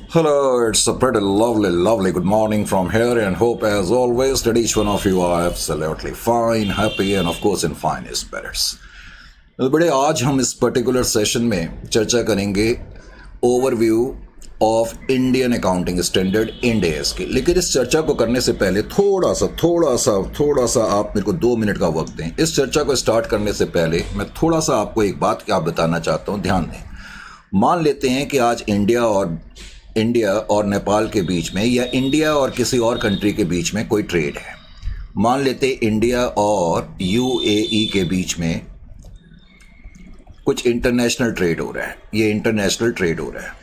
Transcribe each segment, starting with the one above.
Hello, it's a pretty lovely good morning from here, and hope as always that each one of you are absolutely fine, happy, and of course in fine spirits. तो बड़े आज हम इस particular session में चर्चा करेंगे overview of Indian accounting standard Ind AS की। लेकिन इस चर्चा को करने से पहले थोड़ा सा आप मेरे को 2 मिनट का वक्त दें। इस चर्चा को स्टार्ट करने से पहले मैं थोड़ा सा आपको एक बात क्या बताना चाहता हूँ, ध्यान दें। मान लेते हैं कि आज इंडिया और नेपाल के बीच में या इंडिया और किसी और कंट्री के बीच में कोई ट्रेड है। मान लेते इंडिया और यूएई के बीच में कुछ इंटरनेशनल ट्रेड हो रहा है। ये इंटरनेशनल ट्रेड हो रहा है।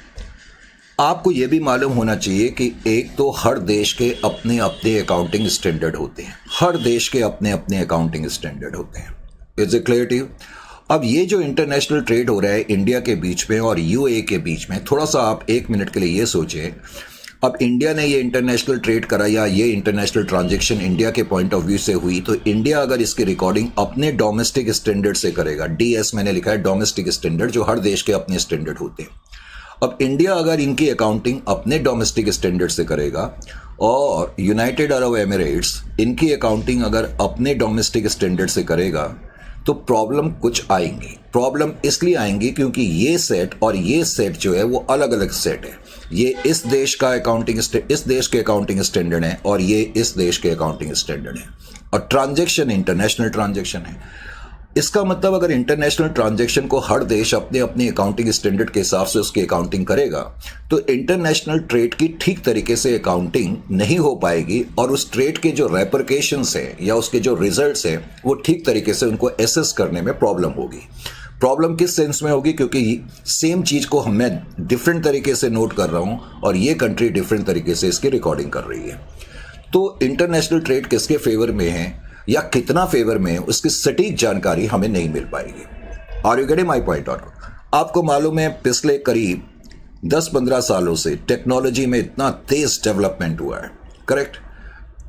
आपको ये भी मालूम होना चाहिए कि एक तो हर देश के अपने अपने अकाउंटिंग स्टैंडर्ड होते हैं। हर देश के अपने अपने अकाउंटिंग स्टैंडर्ड होते हैं। Is it clear to you? अब ये जो इंटरनेशनल ट्रेड हो रहा है इंडिया के बीच में और यूएई के बीच में, थोड़ा सा आप 1 मिनट के लिए ये सोचें। अब इंडिया ने ये इंटरनेशनल ट्रेड करा या ये इंटरनेशनल ट्रांजैक्शन इंडिया के पॉइंट ऑफ व्यू से हुई, तो इंडिया अगर इसकी रिकॉर्डिंग अपने डोमेस्टिक स्टैंडर्ड से करेगा, डीएस मैंने लिखा है, डोमेस्टिक स्टैंडर्ड, जो हर देश के अपने स्टैंडर्ड होते हैं। अब इंडिया अगर इनकी अकाउंटिंग अपने डोमेस्टिक स्टैंडर्ड से करेगा और यूनाइटेड अरब एमिरेट्स इनकी अकाउंटिंग अगर अपने डोमेस्टिक स्टैंडर्ड से करेगा, तो प्रॉब्लम कुछ आएंगी। प्रॉब्लम इसलिए आएंगी क्योंकि ये सेट और ये सेट जो है वो अलग अलग सेट है। ये इस देश का इस देश के अकाउंटिंग स्टैंडर्ड है और ये इस देश के अकाउंटिंग स्टैंडर्ड है। और ट्रांजैक्शन इंटरनेशनल ट्रांजैक्शन है। इसका मतलब अगर इंटरनेशनल ट्रांजैक्शन को हर देश अपने अपने अकाउंटिंग स्टैंडर्ड के हिसाब से उसकी अकाउंटिंग करेगा, तो इंटरनेशनल ट्रेड की ठीक तरीके से अकाउंटिंग नहीं हो पाएगी और उस ट्रेड के जो रेपरकेशंस हैं या उसके जो रिजल्ट्स हैं वो ठीक तरीके से उनको एसेस करने में प्रॉब्लम होगी। प्रॉब्लम किस सेंस में होगी? क्योंकि सेम चीज़ को मैं डिफरेंट तरीके से नोट कर रहा हूँ और ये कंट्री डिफरेंट तरीके से इसकी रिकॉर्डिंग कर रही है। तो इंटरनेशनल ट्रेड किसके फेवर में है या कितना फेवर में है, उसकी सटीक जानकारी हमें नहीं मिल पाएगी। Are you getting my point? और आपको मालूम है पिछले करीब 10-15 सालों से टेक्नोलॉजी में इतना तेज डेवलपमेंट हुआ है, correct?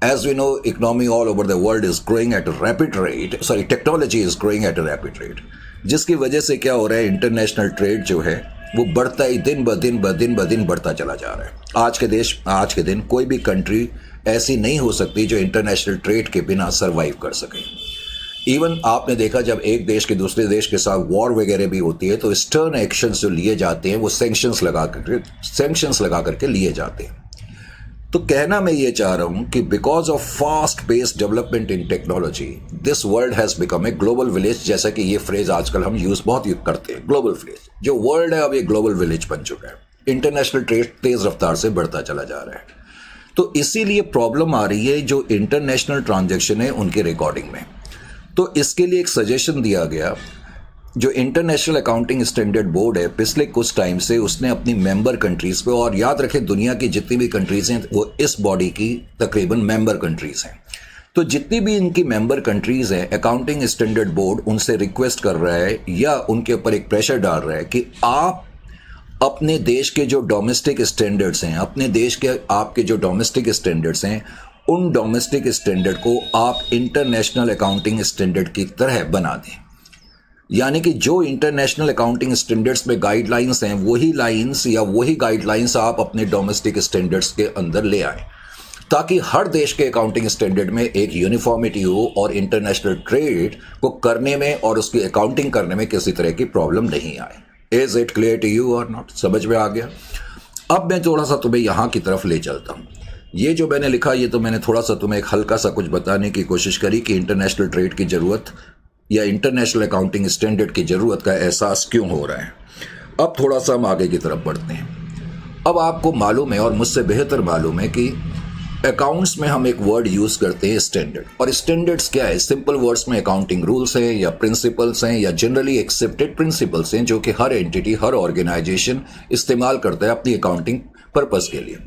As we know, economy all over the world is growing at rapid rate, sorry technology is growing at rapid rate, जिसकी वजह से क्या हो रहा है, इंटरनेशनल ट्रेड जो है वो बढ़ता ही दिन ब दिन बढ़ता चला जा रहा है। आज के दिन कोई भी कंट्री ऐसी नहीं हो सकती जो इंटरनेशनल ट्रेड के बिना सरवाइव कर सके। इवन आपने देखा जब एक देश के दूसरे देश के साथ वॉर वगैरह भी होती है तो स्टर्न एक्शंस जो लिए जाते हैं वो सैंक्शंस लगा करके लिए जाते हैं। तो कहना मैं ये चाह रहा हूं कि because of fast pace development in technology, this world has become a global village, जैसा कि ये फ्रेज आजकल हम बहुत यूज करते हैं। ग्लोबल विलेज, जो वर्ल्ड है अब ये ग्लोबल विलेज बन चुका है। इंटरनेशनल ट्रेड तेज रफ्तार से बढ़ता चला जा रहा है। तो इसीलिए प्रॉब्लम आ रही है जो इंटरनेशनल ट्रांजैक्शन है उनके रिकॉर्डिंग में। तो इसके लिए एक सजेशन दिया गया। जो इंटरनेशनल अकाउंटिंग स्टैंडर्ड बोर्ड है, पिछले कुछ टाइम से उसने अपनी मेंबर कंट्रीज पे, और याद रखें दुनिया की जितनी भी कंट्रीज हैं वो इस बॉडी की तकरीबन मेंबर कंट्रीज हैं, तो जितनी भी इनकी मेंबर कंट्रीज हैं, अकाउंटिंग स्टैंडर्ड बोर्ड उनसे रिक्वेस्ट कर रहा है या उनके ऊपर एक प्रेशर डाल रहा है कि आप अपने देश के जो डोमेस्टिक स्टैंडर्ड्स हैं, अपने देश के आपके जो डोमेस्टिक स्टैंडर्ड्स हैं, उन डोमेस्टिक स्टैंडर्ड को आप इंटरनेशनल अकाउंटिंग स्टैंडर्ड की तरह बना दें। यानी कि जो इंटरनेशनल अकाउंटिंग स्टैंडर्ड्स में गाइडलाइंस हैं वही लाइंस या वही गाइडलाइंस आप अपने डोमेस्टिक स्टैंडर्ड्स के अंदर ले आएं, ताकि हर देश के अकाउंटिंग स्टैंडर्ड में एक यूनिफॉर्मिटी हो और इंटरनेशनल ट्रेड को करने में और उसकी अकाउंटिंग करने में किसी तरह की प्रॉब्लम नहीं आए। Is it clear to you और नॉट? समझ में आ गया? अब मैं थोड़ा सा तुम्हें यहाँ की तरफ ले चलता हूँ। ये जो मैंने लिखा, ये तो मैंने थोड़ा सा तुम्हें एक हल्का सा कुछ बताने की कोशिश करी कि इंटरनेशनल ट्रेड की ज़रूरत या इंटरनेशनल अकाउंटिंग स्टैंडर्ड की ज़रूरत का एहसास क्यों हो रहा है। अब थोड़ा सा हम आगे की तरफ बढ़ते हैं। अब आपको मालूम है और मुझसे बेहतर मालूम है कि अकाउंट्स में हम एक वर्ड यूज़ करते हैं स्टैंडर्ड। और स्टैंडर्ड्स क्या है? सिंपल वर्ड्स में अकाउंटिंग रूल्स हैं या प्रिंसिपल्स हैं या जनरली एक्सेप्टेड प्रिंसिपल्स हैं जो कि हर एंटिटी, हर ऑर्गेनाइजेशन इस्तेमाल करता है अपनी अकाउंटिंग पर्पस के लिए,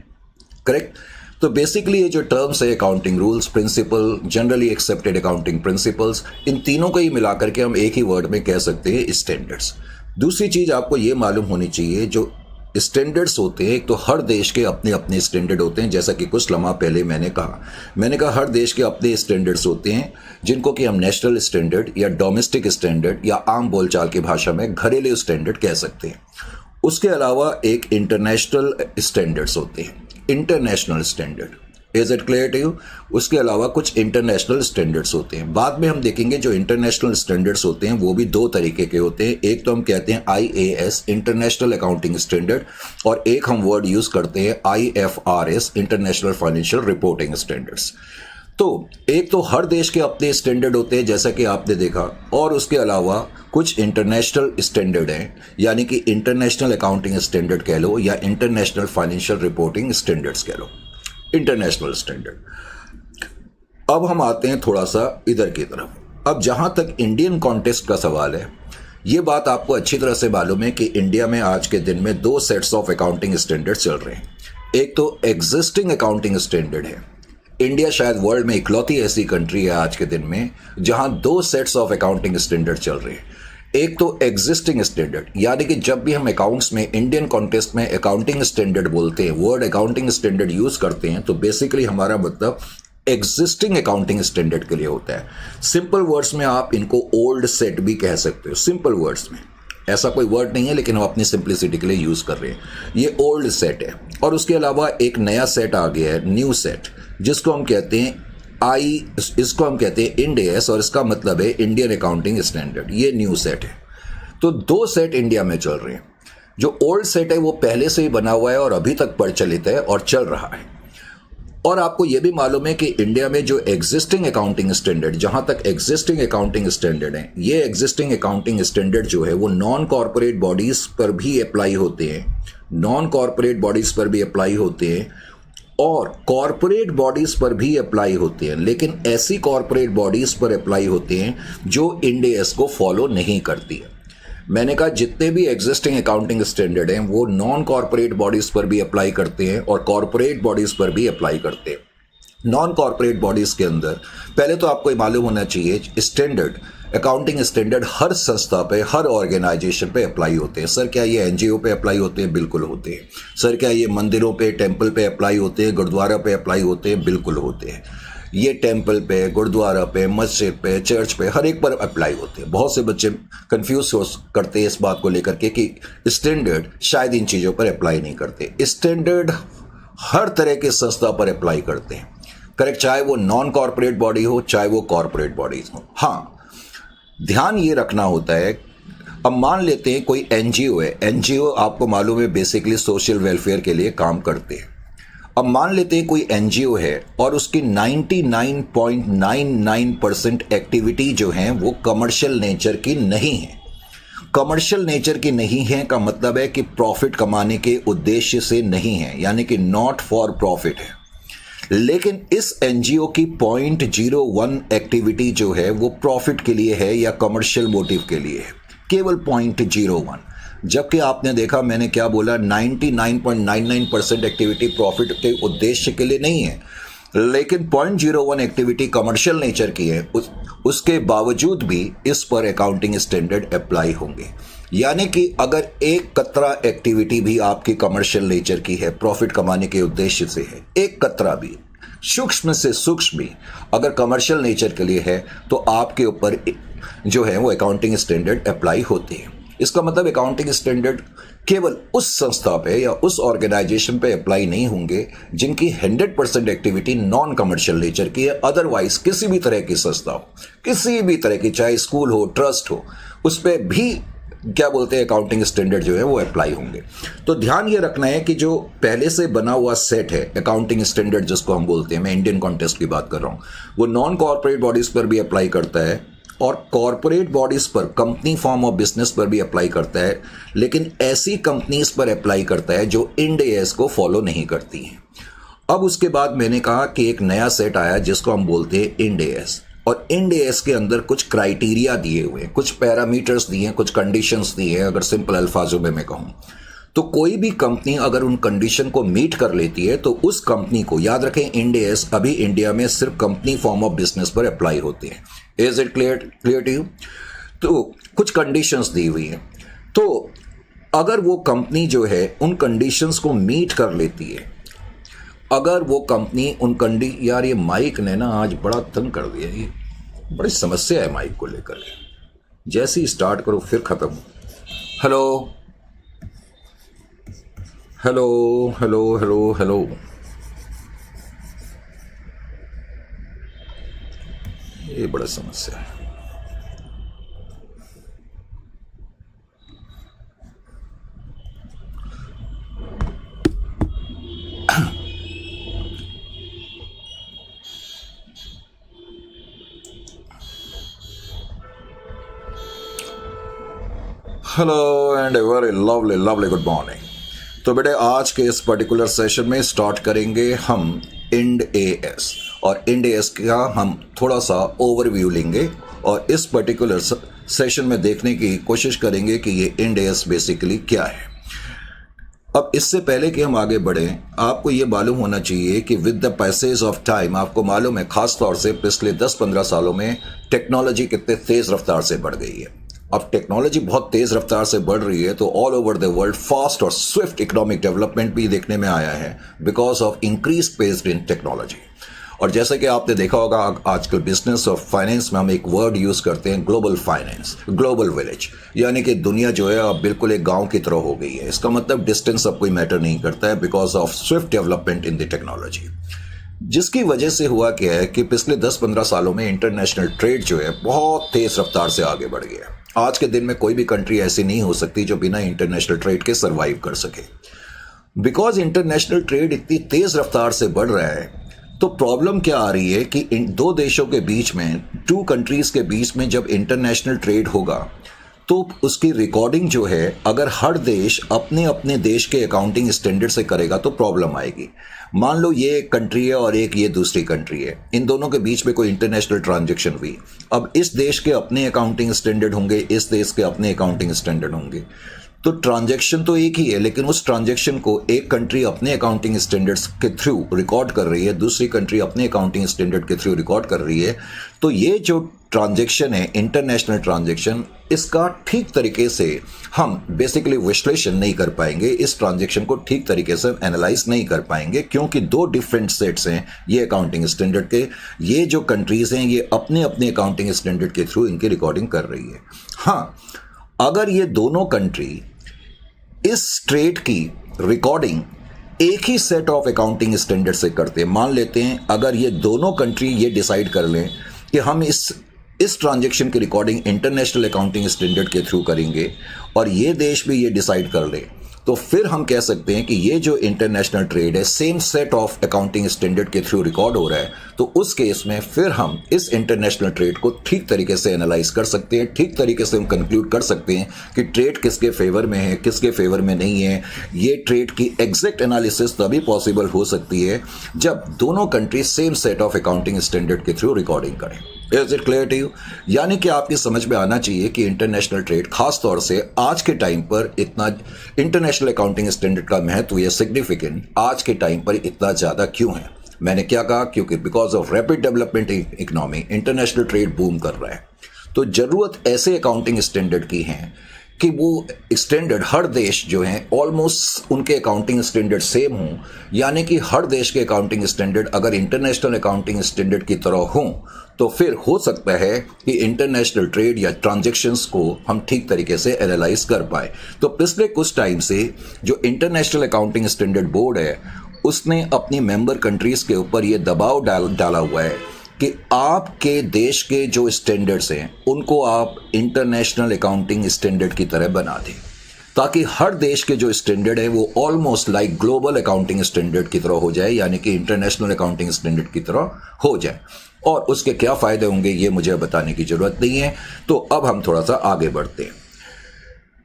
करेक्ट? तो बेसिकली ये जो टर्म्स है, accounting rules, principle, generally accepted accounting principles, इन तीनों को ही मिलाकर के हम एक ही वर्ड में कह सकते हैं स्टैंडर्ड्स। दूसरी चीज़ आपको ये मालूम होनी चाहिए, जो स्टैंडर्ड्स होते हैं, एक तो हर देश के अपने अपने स्टैंडर्ड होते हैं, जैसा कि कुछ लम्हा पहले मैंने कहा हर देश के अपने स्टैंडर्ड्स होते हैं जिनको कि हम नेशनल स्टैंडर्ड या डोमेस्टिक स्टैंडर्ड या आम बोलचाल की भाषा में घरेलू स्टैंडर्ड कह सकते हैं। उसके अलावा एक इंटरनेशनल स्टैंडर्ड्स होते हैं, international standard. Is it clear to you? उसके अलावा कुछ इंटरनेशनल स्टैंडर्ड्स होते हैं, बाद में हम देखेंगे। जो इंटरनेशनल स्टैंडर्ड्स होते हैं वो भी दो तरीके के होते हैं। एक तो हम कहते हैं IAS, इंटरनेशनल अकाउंटिंग स्टैंडर्ड, और एक हम वर्ड यूज करते हैं IFRS, international financial reporting standards. तो एक तो हर देश के अपने स्टैंडर्ड होते हैं जैसा कि आपने देखा, और उसके अलावा कुछ इंटरनेशनल स्टैंडर्ड हैं, यानी कि इंटरनेशनल अकाउंटिंग स्टैंडर्ड कह लो या इंटरनेशनल फाइनेंशियल रिपोर्टिंग स्टैंडर्ड्स कह लो, इंटरनेशनल स्टैंडर्ड। अब हम आते हैं थोड़ा सा इधर की तरफ। अब जहां तक इंडियन कॉन्टेक्स्ट का सवाल है, ये बात आपको अच्छी तरह से मालूम है कि इंडिया में आज के दिन में दो सेट्स ऑफ अकाउंटिंग स्टैंडर्ड चल रहे हैं। एक तो एग्जिस्टिंग अकाउंटिंग स्टैंडर्ड है। इंडिया शायद वर्ल्ड में इकलौती ऐसी कंट्री है आज के दिन में जहां दो सेट्स ऑफ अकाउंटिंग स्टैंडर्ड चल रहे हैं। एक तो एग्जिस्टिंग स्टैंडर्ड, यानी कि जब भी हम अकाउंट्स में इंडियन कॉन्टेक्स्ट में अकाउंटिंग स्टैंडर्ड बोलते हैं, वर्ड अकाउंटिंग स्टैंडर्ड यूज करते हैं, तो बेसिकली हमारा मतलब एग्जिस्टिंग अकाउंटिंग स्टैंडर्ड के लिए होता है। सिंपल वर्ड्स में आप इनको ओल्ड सेट भी कह सकते हो। सिंपल वर्ड्स में ऐसा कोई वर्ड नहीं है, लेकिन हम अपनी सिंप्लिसिटी के लिए यूज कर रहे हैं। ये ओल्ड सेट है, और उसके अलावा एक नया सेट आ गया है, न्यू सेट, जिसको हम कहते हैं इसको हम कहते हैं इंड AS, और इसका मतलब है इंडियन अकाउंटिंग स्टैंडर्ड। ये न्यू सेट है। तो दो सेट इंडिया में चल रहे हैं। जो ओल्ड सेट है वो पहले से ही बना हुआ है और अभी तक प्रचलित है और चल रहा है। और आपको यह भी मालूम है कि इंडिया में जो एग्जिस्टिंग अकाउंटिंग स्टैंडर्ड, जहां तक एग्जिस्टिंग अकाउंटिंग स्टैंडर्ड है, ये एग्जिस्टिंग अकाउंटिंग स्टैंडर्ड जो है वो नॉन कॉर्पोरेट बॉडीज पर भी अप्लाई होते हैं, नॉन कॉर्पोरेट बॉडीज पर भी अप्लाई होते हैं, और कॉर्पोरेट बॉडीज पर भी अप्लाई होते हैं। लेकिन ऐसी कॉर्पोरेट बॉडीज पर अप्लाई होते हैं जो इंड AS को फॉलो नहीं करती है। मैंने कहा जितने भी एग्जिस्टिंग अकाउंटिंग स्टैंडर्ड हैं वो नॉन कॉर्पोरेट बॉडीज पर भी अप्लाई करते हैं और कॉर्पोरेट बॉडीज पर भी अप्लाई करते हैं। नॉन कॉर्पोरेट बॉडीज के अंदर पहले तो आपको मालूम होना चाहिए, स्टैंडर्ड अकाउंटिंग स्टैंडर्ड हर संस्था पे, हर ऑर्गेनाइजेशन पे अप्लाई होते हैं। सर क्या ये NGO पे अप्लाई होते हैं? बिल्कुल होते हैं। सर क्या ये मंदिरों पे, टेम्पल पे अप्लाई होते हैं, गुरुद्वारा पे अप्लाई होते हैं? बिल्कुल होते हैं। ये टेम्पल पे, गुरुद्वारा पे, मस्जिद पे, चर्च पे, हर एक पर अप्लाई होते हैं। बहुत से बच्चे कंफ्यूज करते हैं इस बात को लेकर के कि स्टैंडर्ड शायद इन चीज़ों पर अप्लाई नहीं करते। स्टैंडर्ड हर तरह के संस्था पर अप्लाई करते हैं, करेक्ट, चाहे वो नॉन कॉर्पोरेट बॉडी हो, चाहे वो कॉर्पोरेट बॉडीज हो। हाँ, ध्यान ये रखना होता है। अब मान लेते हैं कोई NGO है, NGO आपको मालूम है बेसिकली सोशल वेलफेयर के लिए काम करते हैं। अब मान लेते हैं कोई NGO है और उसकी 99.99% एक्टिविटी जो है वो कमर्शियल नेचर की नहीं है। कमर्शियल नेचर की नहीं है का मतलब है कि प्रॉफिट कमाने के उद्देश्य से नहीं है, यानी कि नॉट फॉर प्रॉफिट है। लेकिन इस NGO की 0.01 एक्टिविटी जो है वो प्रॉफिट के लिए है या कमर्शियल मोटिव के लिए है, केवल 0.01। जबकि आपने देखा, मैंने क्या बोला, 99.99% एक्टिविटी प्रॉफिट के उद्देश्य के लिए नहीं है, लेकिन 0.01 एक्टिविटी कमर्शियल नेचर की है। उसके बावजूद भी इस पर अकाउंटिंग स्टैंडर्ड अप्लाई होंगे। यानी कि अगर एक कतरा एक्टिविटी भी आपकी कमर्शियल नेचर की है, प्रॉफिट कमाने के उद्देश्य से है, एक कतरा भी, सूक्ष्म से सूक्ष्म भी अगर कमर्शियल नेचर के लिए है, तो आपके ऊपर जो है वो अकाउंटिंग स्टैंडर्ड अप्लाई होते हैं। इसका मतलब अकाउंटिंग स्टैंडर्ड केवल उस संस्था पे या उस ऑर्गेनाइजेशन पे अप्लाई नहीं होंगे जिनकी 100% एक्टिविटी नॉन कमर्शियल नेचर की है। अदरवाइज किसी भी तरह की संस्था हो, किसी भी तरह की, चाहे स्कूल हो, ट्रस्ट हो, उस पर भी क्या बोलते हैं अकाउंटिंग स्टैंडर्ड जो है वो अप्लाई होंगे। तो ध्यान ये रखना है कि जो पहले से बना हुआ सेट है अकाउंटिंग स्टैंडर्ड जिसको हम बोलते हैं, मैं इंडियन कॉन्टेक्स्ट की बात कर रहा हूँ, वो नॉन कॉर्पोरेट बॉडीज पर भी अप्लाई करता है और कॉर्पोरेट बॉडीज पर, कंपनी फॉर्म ऑफ बिजनेस पर भी अप्लाई करता है, लेकिन ऐसी कंपनीज पर अप्लाई करता है जो इंड AS को फॉलो नहीं करती हैं। अब उसके बाद मैंने कहा कि एक नया सेट आया जिसको हम बोलते हैं इंड AS, और इंड AS के अंदर कुछ क्राइटेरिया दिए हुए हैं, कुछ पैरामीटर्स दिए हैं, कुछ कंडीशंस दिए हैं। अगर सिंपल अल्फाजों में मैं कहूँ तो कोई भी कंपनी अगर उन कंडीशन को मीट कर लेती है तो उस कंपनी को, याद रखें इंड AS अभी इंडिया में सिर्फ कंपनी फॉर्म ऑफ बिजनेस पर अप्लाई होते हैं। Is it clear to you? तो कुछ कंडीशंस दी हुई हैं, तो अगर वो कंपनी जो है उन कंडीशंस को मीट कर लेती है, अगर वो कंपनी उन यार ये माइक ने ना आज बड़ा तंग कर दिया, ये बड़ी समस्या है माइक को लेकर, जैसे ही स्टार्ट करो फिर खत्म। Hello hello hello hello hello. ये बड़ा समस्या है। Hello and a very lovely lovely good morning. तो बेटे आज के इस पर्टिकुलर सेशन में स्टार्ट करेंगे हम इंड एएस, और इंड एएस का हम थोड़ा सा ओवरव्यू लेंगे और इस पर्टिकुलर सेशन में देखने की कोशिश करेंगे कि ये इंड एएस बेसिकली क्या है। अब इससे पहले कि हम आगे बढ़ें, आपको ये मालूम होना चाहिए कि with the passage of time, आपको मालूम है खास तौर से पिछले 10-15 सालों में टेक्नोलॉजी कितने तेज रफ्तार से बढ़ गई है। अब टेक्नोलॉजी बहुत तेज रफ्तार से बढ़ रही है तो all over the world fast और स्विफ्ट इकोनॉमिक डेवलपमेंट भी देखने में आया है because of increase pace in technology. और जैसे कि आपने देखा होगा आजकल बिजनेस और फाइनेंस में हम एक वर्ड यूज करते हैं ग्लोबल फाइनेंस, ग्लोबल विलेज, यानी कि दुनिया जो है अब बिल्कुल एक गांव की तरह हो गई है। इसका मतलब डिस्टेंस अब कोई मैटर नहीं करता है because of Swift development in the technology. जिसकी वजह से हुआ क्या है कि पिछले 10-15 सालों में इंटरनेशनल ट्रेड जो है बहुत तेज रफ्तार से आगे बढ़ गया है। आज के दिन में कोई भी कंट्री ऐसी नहीं हो सकती जो बिना इंटरनेशनल ट्रेड के सरवाइव कर सके। बिकॉज इंटरनेशनल ट्रेड इतनी तेज रफ्तार से बढ़ रहा है तो प्रॉब्लम क्या आ रही है कि इन दो देशों के बीच में, टू कंट्रीज के बीच में जब इंटरनेशनल ट्रेड होगा तो उसकी रिकॉर्डिंग जो है अगर हर देश अपने अपने देश के अकाउंटिंग स्टैंडर्ड से करेगा तो प्रॉब्लम आएगी। मान लो ये एक कंट्री है और एक ये दूसरी कंट्री है, इन दोनों के बीच में कोई इंटरनेशनल ट्रांजैक्शन हुई। अब इस देश के अपने अकाउंटिंग स्टैंडर्ड होंगे, इस देश के अपने अकाउंटिंग स्टैंडर्ड होंगे, तो ट्रांजैक्शन तो एक ही है लेकिन उस ट्रांजैक्शन को एक कंट्री अपने अकाउंटिंग स्टैंडर्ड्स के थ्रू रिकॉर्ड कर रही है, दूसरी कंट्री अपने अकाउंटिंग स्टैंडर्ड के थ्रू रिकॉर्ड कर रही है। तो ये जो ट्रांजैक्शन है इंटरनेशनल ट्रांजैक्शन, इसका ठीक तरीके से हम बेसिकली विश्लेषण नहीं कर पाएंगे, इस ट्रांजैक्शन को ठीक तरीके से एनालाइज नहीं कर पाएंगे क्योंकि दो डिफरेंट सेट्स हैं ये अकाउंटिंग स्टैंडर्ड के। ये जो कंट्रीज हैं ये अपने अपने अकाउंटिंग स्टैंडर्ड के थ्रू इनकी रिकॉर्डिंग कर रही है। हाँ, अगर ये दोनों कंट्री इस ट्रेड की रिकॉर्डिंग एक ही सेट ऑफ अकाउंटिंग स्टैंडर्ड से करते हैं, मान लेते हैं अगर ये दोनों कंट्री ये डिसाइड कर लें कि हम इस ट्रांजैक्शन की रिकॉर्डिंग इंटरनेशनल अकाउंटिंग स्टैंडर्ड के थ्रू करेंगे और ये देश भी ये डिसाइड कर ले, तो फिर हम कह सकते हैं कि ये जो इंटरनेशनल ट्रेड है same set of accounting standard के थ्रू रिकॉर्ड हो रहा है। तो उस केस में फिर हम इस इंटरनेशनल ट्रेड को ठीक तरीके से एनालाइज कर सकते हैं, ठीक तरीके से हम कंक्लूड कर सकते हैं कि ट्रेड किसके फेवर में है, किसके फेवर में नहीं है। ये ट्रेड की एग्जैक्ट एनालिसिस तभी पॉसिबल हो सकती है जब दोनों country same set of accounting standard के थ्रू रिकॉर्डिंग करें। Is it clear to you? यानी कि आपकी समझ में आना चाहिए कि इंटरनेशनल ट्रेड खास तौर से आज के टाइम पर इतना इंटरनेशनल अकाउंटिंग स्टैंडर्ड का महत्व या सिग्निफिकेंट आज के टाइम पर इतना ज्यादा क्यों है? मैंने क्या कहा, क्योंकि because of rapid development economy international trade boom कर रहा है। तो जरूरत ऐसे अकाउंटिंग स्टैंडर्ड की है कि वो स्टैंडर्ड हर देश जो हैं ऑलमोस्ट उनके अकाउंटिंग स्टैंडर्ड सेम हों, यानी कि हर देश के अकाउंटिंग स्टैंडर्ड अगर इंटरनेशनल अकाउंटिंग स्टैंडर्ड की तरह हों तो फिर हो सकता है कि इंटरनेशनल ट्रेड या ट्रांजैक्शंस को हम ठीक तरीके से एनालाइज कर पाए। तो पिछले कुछ टाइम से जो इंटरनेशनल अकाउंटिंग स्टैंडर्ड बोर्ड है उसने अपनी मेंबर कंट्रीज के ऊपर ये दबाव डाला हुआ है कि आपके देश के जो स्टैंडर्ड्स हैं उनको आप इंटरनेशनल अकाउंटिंग स्टैंडर्ड की तरह बना दें, ताकि हर देश के जो स्टैंडर्ड है वो almost like global accounting standard की तरह हो जाए, यानी कि इंटरनेशनल अकाउंटिंग स्टैंडर्ड की तरह हो जाए। और उसके क्या फायदे होंगे ये मुझे बताने की जरूरत नहीं है। तो अब हम थोड़ा सा आगे बढ़ते हैं।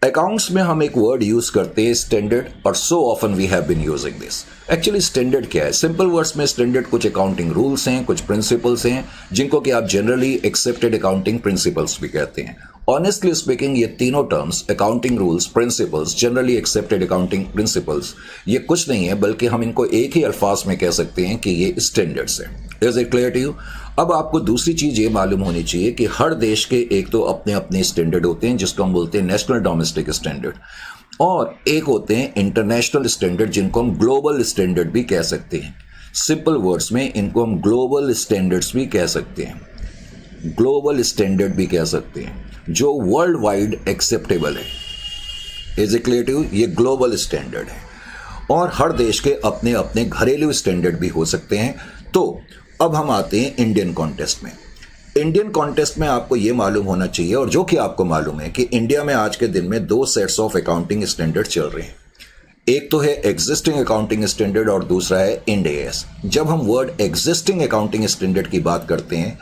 अकाउंट्स में हम एक वर्ड यूज करते हैं स्टैंडर्ड, और so often we have been using this. Actually standard क्या है? सिंपल वर्ड्स में स्टैंडर्ड कुछ अकाउंटिंग रूल्स हैं, कुछ प्रिंसिपल्स हैं जिनको कि आप जनरली एक्सेप्टेड अकाउंटिंग प्रिंसिपल्स भी कहते हैं। ऑनेस्टली स्पीकिंग ये तीनों terms accounting rules, principles, generally accepted accounting principles, ये कुछ नहीं है बल्कि हम इनको एक ही अल्फाज में कह सकते हैं कि ये स्टैंडर्ड्स हैं। Is it clear to you? अब आपको दूसरी चीज ये मालूम होनी चाहिए कि हर देश के एक तो अपने अपने स्टैंडर्ड होते हैं जिसको हम बोलते हैं नेशनल डोमेस्टिक स्टैंडर्ड, और एक होते हैं इंटरनेशनल स्टैंडर्ड जिनको हम ग्लोबल स्टैंडर्ड भी कह सकते हैं। सिंपल वर्ड्स में इनको हम ग्लोबल स्टैंडर्ड्स भी कह सकते हैं, ग्लोबल स्टैंडर्ड भी कह सकते हैं, जो वर्ल्ड वाइड एक्सेप्टेबल है। Is it clear to you? ये ग्लोबल स्टैंडर्ड है। और हर देश के अपने अपने घरेलू स्टैंडर्ड भी हो सकते हैं। तो अब हम आते हैं इंडियन कॉन्टेस्ट में। इंडियन कॉन्टेस्ट में आपको ये मालूम होना चाहिए, और जो कि आपको मालूम है, कि इंडिया में आज के दिन में दो सेट्स ऑफ अकाउंटिंग स्टैंडर्ड चल रहे हैं। एक तो है एग्जिस्टिंग अकाउंटिंग स्टैंडर्ड और दूसरा है इंड एएस। जब हम वर्ड एग्जिस्टिंग अकाउंटिंग स्टैंडर्ड की बात करते हैं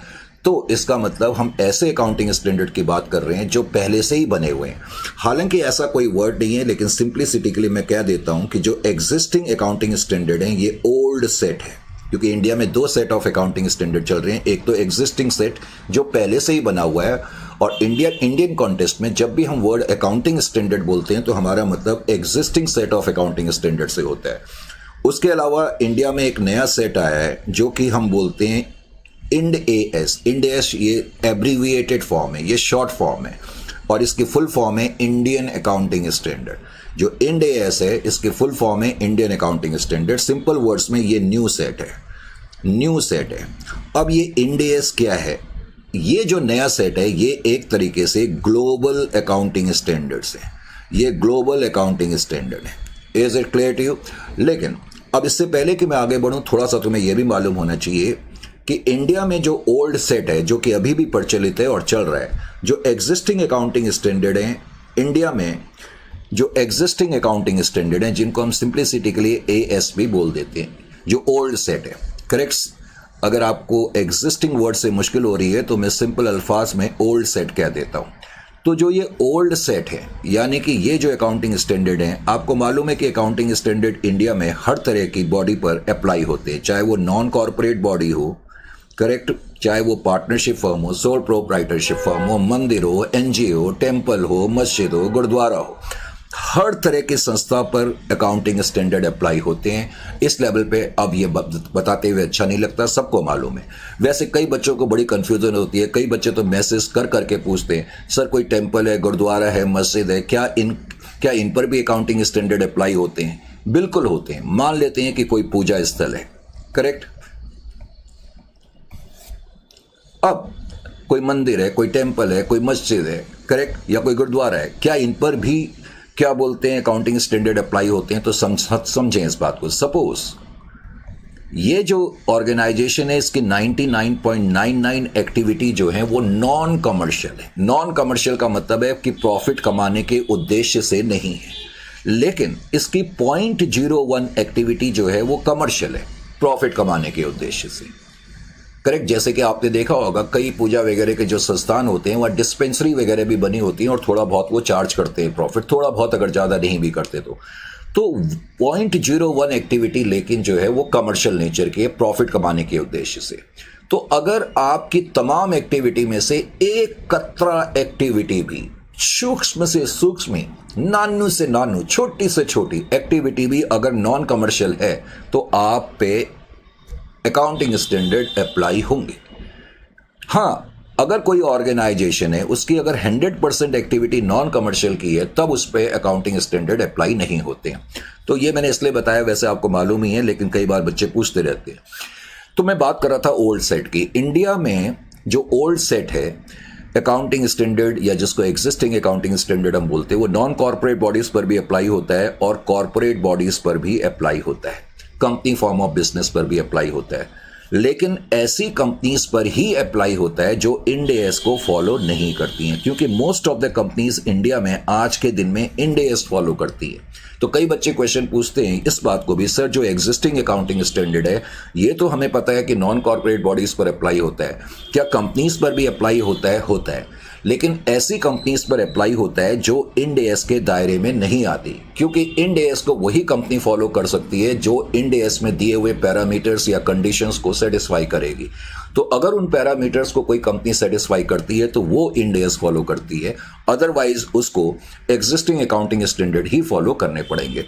तो इसका मतलब हम ऐसे अकाउंटिंग स्टैंडर्ड की बात कर रहे हैं जो पहले से ही बने हुए हैं। हालांकि ऐसा कोई वर्ड नहीं है, लेकिन सिंप्लिसिटी के लिए मैं कह देता हूं कि जो एग्जिस्टिंग अकाउंटिंग स्टैंडर्ड है ये ओल्ड सेट है, क्योंकि इंडिया में दो सेट ऑफ अकाउंटिंग स्टैंडर्ड चल रहे हैं। एक तो एग्जिस्टिंग सेट जो पहले से ही बना हुआ है, और इंडियन कॉन्टेस्ट में जब भी हम वर्ड अकाउंटिंग स्टैंडर्ड बोलते हैं तो हमारा मतलब existing set of accounting standard से होता है। उसके अलावा इंडिया में एक नया सेट आया है जो कि हम बोलते हैं इंड एएस। इंड एएस ये एब्रीविएटेड फॉर्म है, ये शॉर्ट फॉर्म है, और इसकी फुल फॉर्म है इंडियन अकाउंटिंग स्टैंडर्ड। जो इंड एएस है इसकी फुल फॉर्म है Indian accounting standard. Simple words में ये न्यू सेट है, न्यू सेट है। अब ये इंड एएस क्या है? ये जो नया सेट है ये एक तरीके से ग्लोबल अकाउंटिंग स्टैंडर्ड्स है, ये ग्लोबल अकाउंटिंग स्टैंडर्ड है। Is it clear to you? लेकिन अब इससे पहले कि मैं आगे बढ़ूं, थोड़ा सा तुम्हें यह भी मालूम होना चाहिए कि इंडिया में जो ओल्ड सेट है जो कि अभी भी प्रचलित है और चल रहा है, जो एग्जिस्टिंग अकाउंटिंग स्टैंडर्ड है इंडिया में, जो एग्जिस्टिंग अकाउंटिंग स्टैंडर्ड है जिनको हम सिंप्लिसिटी के लिए एएसपी बोल देते हैं, जो ओल्ड सेट है। करेक्ट? अगर आपको एग्जिस्टिंग वर्ड से मुश्किल हो रही है तो मैं सिंपल अल्फाज में ओल्ड सेट कह देता हूं। तो जो ये ओल्ड सेट है, यानी कि ये जो अकाउंटिंग स्टैंडर्ड है, आपको मालूम है कि अकाउंटिंग स्टैंडर्ड इंडिया में हर तरह की बॉडी पर अप्लाई होते हैं, चाहे वो नॉन कॉर्पोरेट बॉडी हो, करेक्ट, चाहे वो पार्टनरशिप फर्म हो, सोल प्रोप्राइटरशिप फर्म हो, मंदिर हो, एनजीओ, टेम्पल हो, मस्जिद हो, गुरुद्वारा हो, हर तरह की संस्था पर अकाउंटिंग स्टैंडर्ड अप्लाई होते हैं। इस लेवल पे अब ये बताते हुए अच्छा नहीं लगता, सबको मालूम है। वैसे कई बच्चों को बड़ी कंफ्यूजन होती है, कई बच्चे तो मैसेज कर करके पूछते हैं, सर कोई टेम्पल है, गुरुद्वारा है, मस्जिद है, क्या इन पर भी अकाउंटिंग स्टैंडर्ड अप्लाई होते हैं? बिल्कुल होते हैं। मान लेते हैं कि कोई पूजा स्थल है, करेक्ट, अब कोई मंदिर है, कोई टेम्पल है, कोई मस्जिद है, करेक्ट, या कोई गुरुद्वारा है, क्या इन पर भी क्या बोलते हैं अकाउंटिंग स्टैंडर्ड अप्लाई होते हैं? तो समझें इस बात को। सपोज ये जो ऑर्गेनाइजेशन है इसकी 99.99 एक्टिविटी जो है वो नॉन कमर्शियल है। नॉन कमर्शियल का मतलब है कि प्रॉफिट कमाने के उद्देश्य से नहीं है, लेकिन इसकी 0.01 एक्टिविटी जो है वो कमर्शियल है, प्रॉफिट कमाने के उद्देश्य से। करेक्ट? जैसे कि आपने देखा होगा कई पूजा वगैरह के जो संस्थान होते हैं वहाँ डिस्पेंसरी वगैरह भी बनी होती हैं और थोड़ा बहुत वो चार्ज करते हैं प्रॉफिट, थोड़ा बहुत, अगर ज़्यादा नहीं भी करते तो 0.01 एक्टिविटी लेकिन जो है वो कमर्शियल नेचर की है, प्रॉफिट कमाने के उद्देश्य से। तो अगर आपकी तमाम एक्टिविटी में से एक कतरा एक्टिविटी भी, सूक्ष्म से सूक्ष्म, नानू से नानू, छोटी से छोटी एक्टिविटी भी अगर नॉन कमर्शियल है तो आप पे अकाउंटिंग स्टैंडर्ड अप्लाई होंगे। हाँ, अगर कोई ऑर्गेनाइजेशन है उसकी अगर 100% एक्टिविटी नॉन कमर्शियल की है तब उस पर अकाउंटिंग स्टैंडर्ड अप्लाई नहीं होते हैं। तो ये मैंने इसलिए बताया, वैसे आपको मालूम ही है, लेकिन कई बार बच्चे पूछते रहते हैं। तो मैं बात कर रहा था ओल्ड सेट की। इंडिया में जो ओल्ड सेट है अकाउंटिंग स्टैंडर्ड, या जिसको एग्जिस्टिंग अकाउंटिंग स्टैंडर्ड हम बोलते हैं, वो नॉन कॉर्पोरेट बॉडीज पर भी अप्लाई होता है और कॉर्पोरेट बॉडीज पर भी अप्लाई होता है, कंपनी फॉर्म ऑफ बिजनेस पर भी अप्लाई होता है। लेकिन ऐसी कंपनीज पर ही अप्लाई होता है जो इंड एएस को फॉलो नहीं करती हैं, क्योंकि most of the companies India में आज के दिन में इंड एएस फॉलो करती है। तो कई बच्चे क्वेश्चन पूछते हैं इस बात को भी, सर जो एग्जिस्टिंग अकाउंटिंग स्टैंडर्ड है ये तो हमें पता है कि नॉन कॉर्पोरेट बॉडीज पर अप्लाई होता है, क्या कंपनीज पर भी अप्लाई होता है? होता है, लेकिन ऐसी कंपनीज पर अप्लाई होता है जो इंड एएस के दायरे में नहीं आती, क्योंकि इंड एएस को वही कंपनी फॉलो कर सकती है जो इंड एएस में दिए हुए पैरामीटर्स या कंडीशंस को सेटिस्फाई करेगी। तो अगर उन पैरामीटर्स को कोई कंपनी सेटिस्फाई करती है तो वो इंड एएस फॉलो करती है, अदरवाइज उसको एग्जिस्टिंग अकाउंटिंग स्टैंडर्ड ही फॉलो करने पड़ेंगे।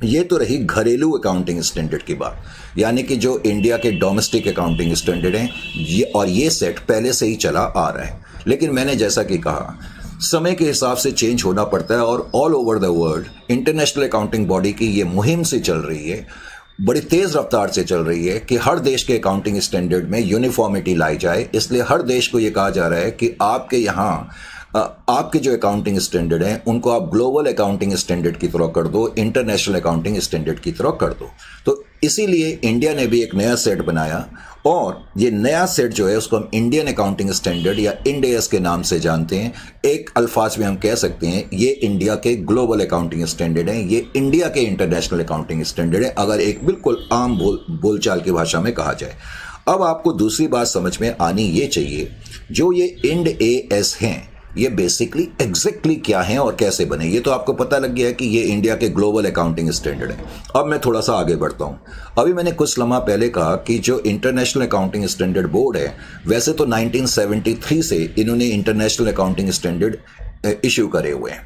ये तो रही घरेलू अकाउंटिंग स्टैंडर्ड की बात, यानी कि जो इंडिया के डोमेस्टिक अकाउंटिंग स्टैंडर्ड हैं, ये सेट पहले से ही चला आ रहा है। लेकिन मैंने जैसा कि कहा, समय के हिसाब से चेंज होना पड़ता है, और all over the world international accounting body की ये मुहिम से चल रही है, बड़ी तेज रफ्तार से चल रही है कि हर देश के अकाउंटिंग स्टैंडर्ड में यूनिफॉर्मिटी लाई जाए। इसलिए हर देश को ये कहा जा रहा है कि आपके यहाँ आपके जो अकाउंटिंग स्टैंडर्ड हैं उनको आप ग्लोबल अकाउंटिंग स्टैंडर्ड की तरह कर दो, इंटरनेशनल अकाउंटिंग स्टैंडर्ड की तरह कर दो। तो इसीलिए इंडिया ने भी एक नया सेट बनाया और ये नया सेट जो है उसको हम इंडियन अकाउंटिंग स्टैंडर्ड या इंड एएस के नाम से जानते हैं। एक अल्फाज में हम कह सकते हैं ये इंडिया के ग्लोबल अकाउंटिंग स्टैंडर्ड हैं, ये इंडिया के इंटरनेशनल अकाउंटिंग स्टैंडर्ड है, अगर एक बिल्कुल आम बोलचाल की भाषा में कहा जाए। अब आपको दूसरी बात समझ में आनी ये चाहिए, जो ये इंड एएस हैं ये बेसिकली एग्जैक्टली क्या है और कैसे बने। ये तो आपको पता लग गया है कि ये इंडिया के ग्लोबल अकाउंटिंग स्टैंडर्ड है। अब मैं थोड़ा सा आगे बढ़ता हूँ। अभी मैंने कुछ लम्हा पहले कहा कि जो इंटरनेशनल अकाउंटिंग स्टैंडर्ड बोर्ड है, वैसे तो 1973 से इन्होंने इंटरनेशनल अकाउंटिंग स्टैंडर्ड इश्यू करे हुए हैं।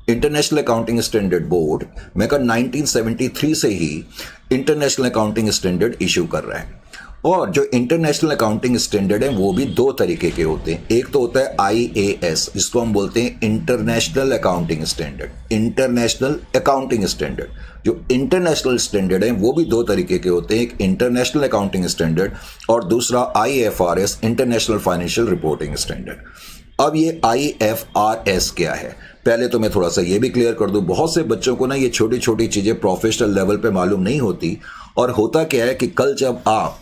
इंटरनेशनल अकाउंटिंग स्टैंडर्ड बोर्ड मैं कहा 1973 से ही इंटरनेशनल अकाउंटिंग स्टैंडर्ड इश्यू कर रहा है। और जो इंटरनेशनल अकाउंटिंग स्टैंडर्ड है वो भी दो तरीके के होते हैं। एक तो होता है IAS, जिसको हम बोलते हैं international accounting standard. International accounting standard, जो इंटरनेशनल स्टैंडर्ड है वो भी दो तरीके के होते हैं, एक इंटरनेशनल अकाउंटिंग स्टैंडर्ड और दूसरा IFRS, international financial reporting standard. अब ये IFRS क्या है, पहले तो मैं थोड़ा सा ये भी क्लियर कर दूं। बहुत से बच्चों को ना ये छोटी छोटी चीज़ें प्रोफेशनल लेवल पे मालूम नहीं होती, और होता क्या है कि कल जब आप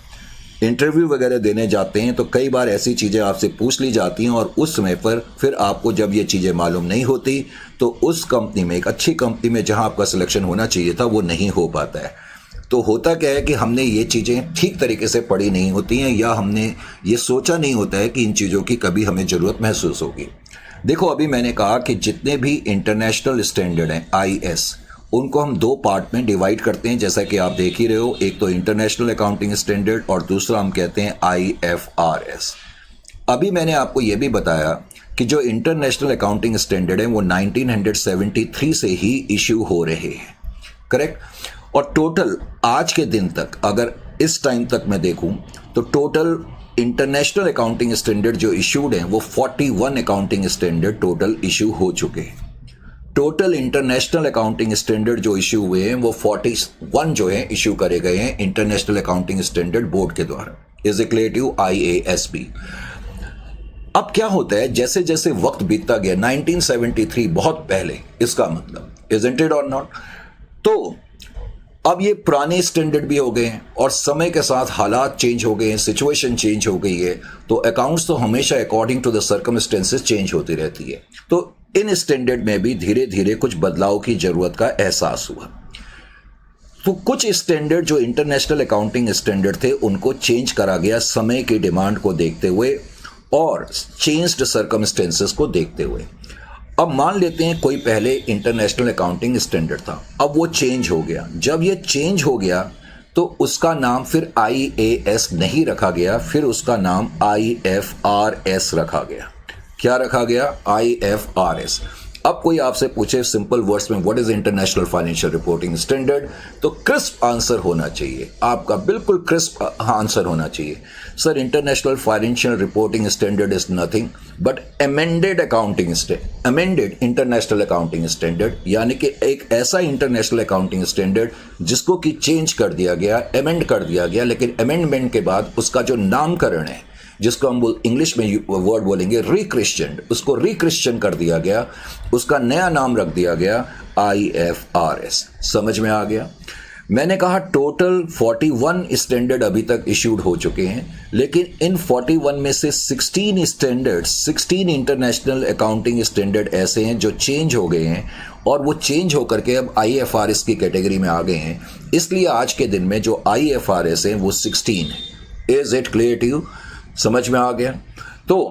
इंटरव्यू वगैरह देने जाते हैं तो कई बार ऐसी चीज़ें आपसे पूछ ली जाती हैं, और उस समय पर फिर आपको जब ये चीज़ें मालूम नहीं होती तो उस कंपनी में, एक अच्छी कंपनी में जहां आपका सिलेक्शन होना चाहिए था, वो नहीं हो पाता है। तो होता क्या है कि हमने ये चीज़ें ठीक तरीके से पढ़ी नहीं होती हैं, या हमने ये सोचा नहीं होता है कि इन चीज़ों की कभी हमें ज़रूरत महसूस होगी। देखो, अभी मैंने कहा कि जितने भी इंटरनेशनल स्टैंडर्ड हैं IS, उनको हम दो पार्ट में डिवाइड करते हैं, जैसा कि आप देख ही रहे हो। एक तो इंटरनेशनल अकाउंटिंग स्टैंडर्ड और दूसरा हम कहते हैं IFRS। अभी मैंने आपको ये भी बताया कि जो इंटरनेशनल अकाउंटिंग स्टैंडर्ड है वो 1973 से ही इश्यू हो रहे हैं, करेक्ट। और टोटल आज के दिन तक, अगर इस टाइम तक मैं देखूं तो टोटल इंटरनेशनल अकाउंटिंग स्टैंडर्ड जो इश्यूड हैं वो 41 अकाउंटिंग स्टैंडर्ड टोटल इश्यू हो चुके हैं। टोटल इंटरनेशनल अकाउंटिंग स्टैंडर्ड जो इश्यू हुए हैं वो 41 जो है इश्यू करे गए हैं इंटरनेशनल अकाउंटिंग स्टैंडर्ड बोर्ड के द्वारा, इज इक्वल टू IASB। अब क्या होता है, जैसे जैसे वक्त बीतता गया, 1973 बहुत पहले, इसका मतलब, इजंट इट और नॉट। तो अब ये पुराने स्टैंडर्ड भी हो गए हैं और समय के साथ हालात चेंज हो गए हैं, सिचुएशन चेंज हो गई है, तो अकाउंट्स तो हमेशा according to the circumstances change होती रहती है। तो इन स्टैंडर्ड में भी धीरे धीरे कुछ बदलाव की जरूरत का एहसास हुआ। तो कुछ स्टैंडर्ड जो इंटरनेशनल अकाउंटिंग स्टैंडर्ड थे उनको चेंज करा गया समय की डिमांड को देखते हुए और चेंज्ड सर्कमस्टेंसेस को देखते हुए। अब मान लेते हैं कोई पहले इंटरनेशनल अकाउंटिंग स्टैंडर्ड था, अब वो चेंज हो गया। जब ये चेंज हो गया तो उसका नाम फिर IAS नहीं रखा गया, फिर उसका नाम IFRS रखा गया। क्या रखा गया? IFRS। अब कोई आपसे पूछे सिंपल वर्ड्स में what is international financial reporting standard, तो क्रिस्प आंसर होना चाहिए आपका, बिल्कुल क्रिस्प आंसर होना चाहिए। Sir, international financial reporting standard is nothing but amended amended international accounting standard, यानी कि एक ऐसा इंटरनेशनल अकाउंटिंग स्टैंडर्ड जिसको कि चेंज कर दिया गया, अमेंड कर दिया गया, लेकिन अमेंडमेंट के बाद उसका जो नामकरण है, जिसको हम इंग्लिश में वर्ड बोलेंगे रिक्रिश्चन, उसको रिक्रिश्चन कर दिया गया, उसका नया नाम रख दिया गया IFRS। समझ में आ गया? मैंने कहा टोटल 41 स्टैंडर्ड अभी तक इश्यूड हो चुके हैं, लेकिन इन 41 में से 16 स्टैंडर्ड, 16 इंटरनेशनल अकाउंटिंग स्टैंडर्ड ऐसे हैं जो चेंज हो गए हैं, और वो चेंज होकर के अब IFRS की कैटेगरी में आ गए हैं। इसलिए आज के दिन में जो IFRS है वो 16 है। Is it clear to you? समझ में आ गया? तो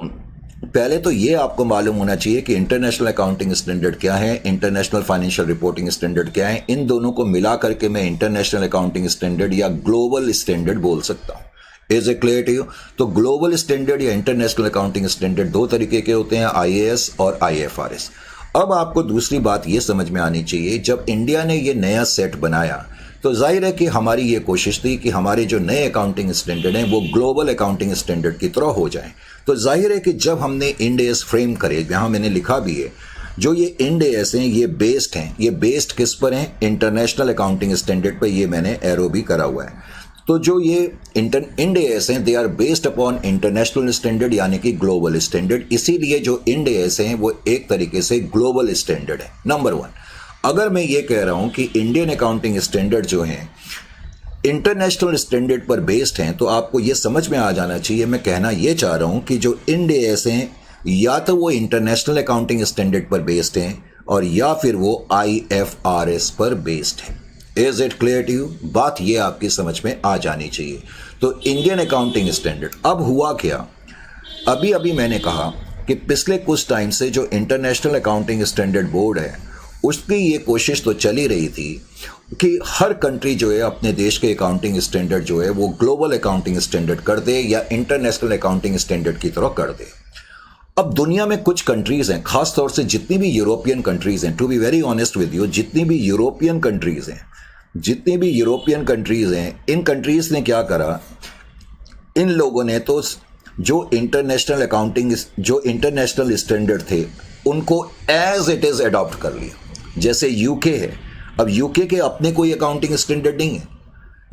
पहले तो ये आपको मालूम होना चाहिए कि इंटरनेशनल अकाउंटिंग स्टैंडर्ड क्या है, इंटरनेशनल फाइनेंशियल रिपोर्टिंग स्टैंडर्ड क्या है। इन दोनों को मिला करके मैं इंटरनेशनल अकाउंटिंग स्टैंडर्ड या ग्लोबल स्टैंडर्ड बोल सकता हूँ। Is it clear to you? तो ग्लोबल स्टैंडर्ड या इंटरनेशनल अकाउंटिंग स्टैंडर्ड दो तरीके के होते हैं, IAS और IFRS। अब आपको दूसरी बात ये समझ में आनी चाहिए, जब इंडिया ने ये नया सेट बनाया तो जाहिर है कि हमारी ये कोशिश थी कि हमारे जो नए अकाउंटिंग स्टैंडर्ड हैं वो ग्लोबल अकाउंटिंग स्टैंडर्ड की तरह हो जाएं। तो जाहिर है कि जब हमने इंड एएस फ्रेम करे, यहाँ मैंने लिखा भी है, जो ये इंड एएस हैं ये बेस्ड हैं। ये बेस्ड किस पर हैं? इंटरनेशनल अकाउंटिंग स्टैंडर्ड पर। ये मैंने एरो भी करा हुआ है। तो जो ये इंड एएस हैं they are based upon international standard यानी कि ग्लोबल स्टैंडर्ड, इसीलिए जो इंड एएस हैं वो एक तरीके से ग्लोबल स्टैंडर्ड है। नंबर वन, अगर मैं ये कह रहा हूं कि इंडियन अकाउंटिंग स्टैंडर्ड जो हैं इंटरनेशनल स्टैंडर्ड पर बेस्ड हैं, तो आपको ये समझ में आ जाना चाहिए, मैं कहना ये चाह रहा हूं कि जो इंड एएस हैं या तो वो इंटरनेशनल अकाउंटिंग स्टैंडर्ड पर बेस्ड हैं और या फिर वो IFRS पर बेस्ड है। Is it clear to you? बात ये आपकी समझ में आ जानी चाहिए। तो इंडियन अकाउंटिंग स्टैंडर्ड, अब हुआ क्या, अभी अभी मैंने कहा कि पिछले कुछ टाइम से जो इंटरनेशनल अकाउंटिंग स्टैंडर्ड बोर्ड है उसकी ये कोशिश तो चली रही थी कि हर कंट्री जो है अपने देश के अकाउंटिंग स्टैंडर्ड जो है वो ग्लोबल अकाउंटिंग स्टैंडर्ड कर दे या इंटरनेशनल अकाउंटिंग स्टैंडर्ड की तरह कर दे। अब दुनिया में कुछ कंट्रीज हैं, खास तौर से जितनी भी यूरोपियन कंट्रीज हैं, to be very honest with you, जितनी भी यूरोपियन कंट्रीज हैं, इन कंट्रीज ने क्या करा, इन लोगों ने तो जो इंटरनेशनल स्टैंडर्ड थे उनको एज इट इज अडॉप्ट कर लिया। जैसे यूके है, अब यूके के अपने कोई अकाउंटिंग स्टैंडर्ड नहीं है,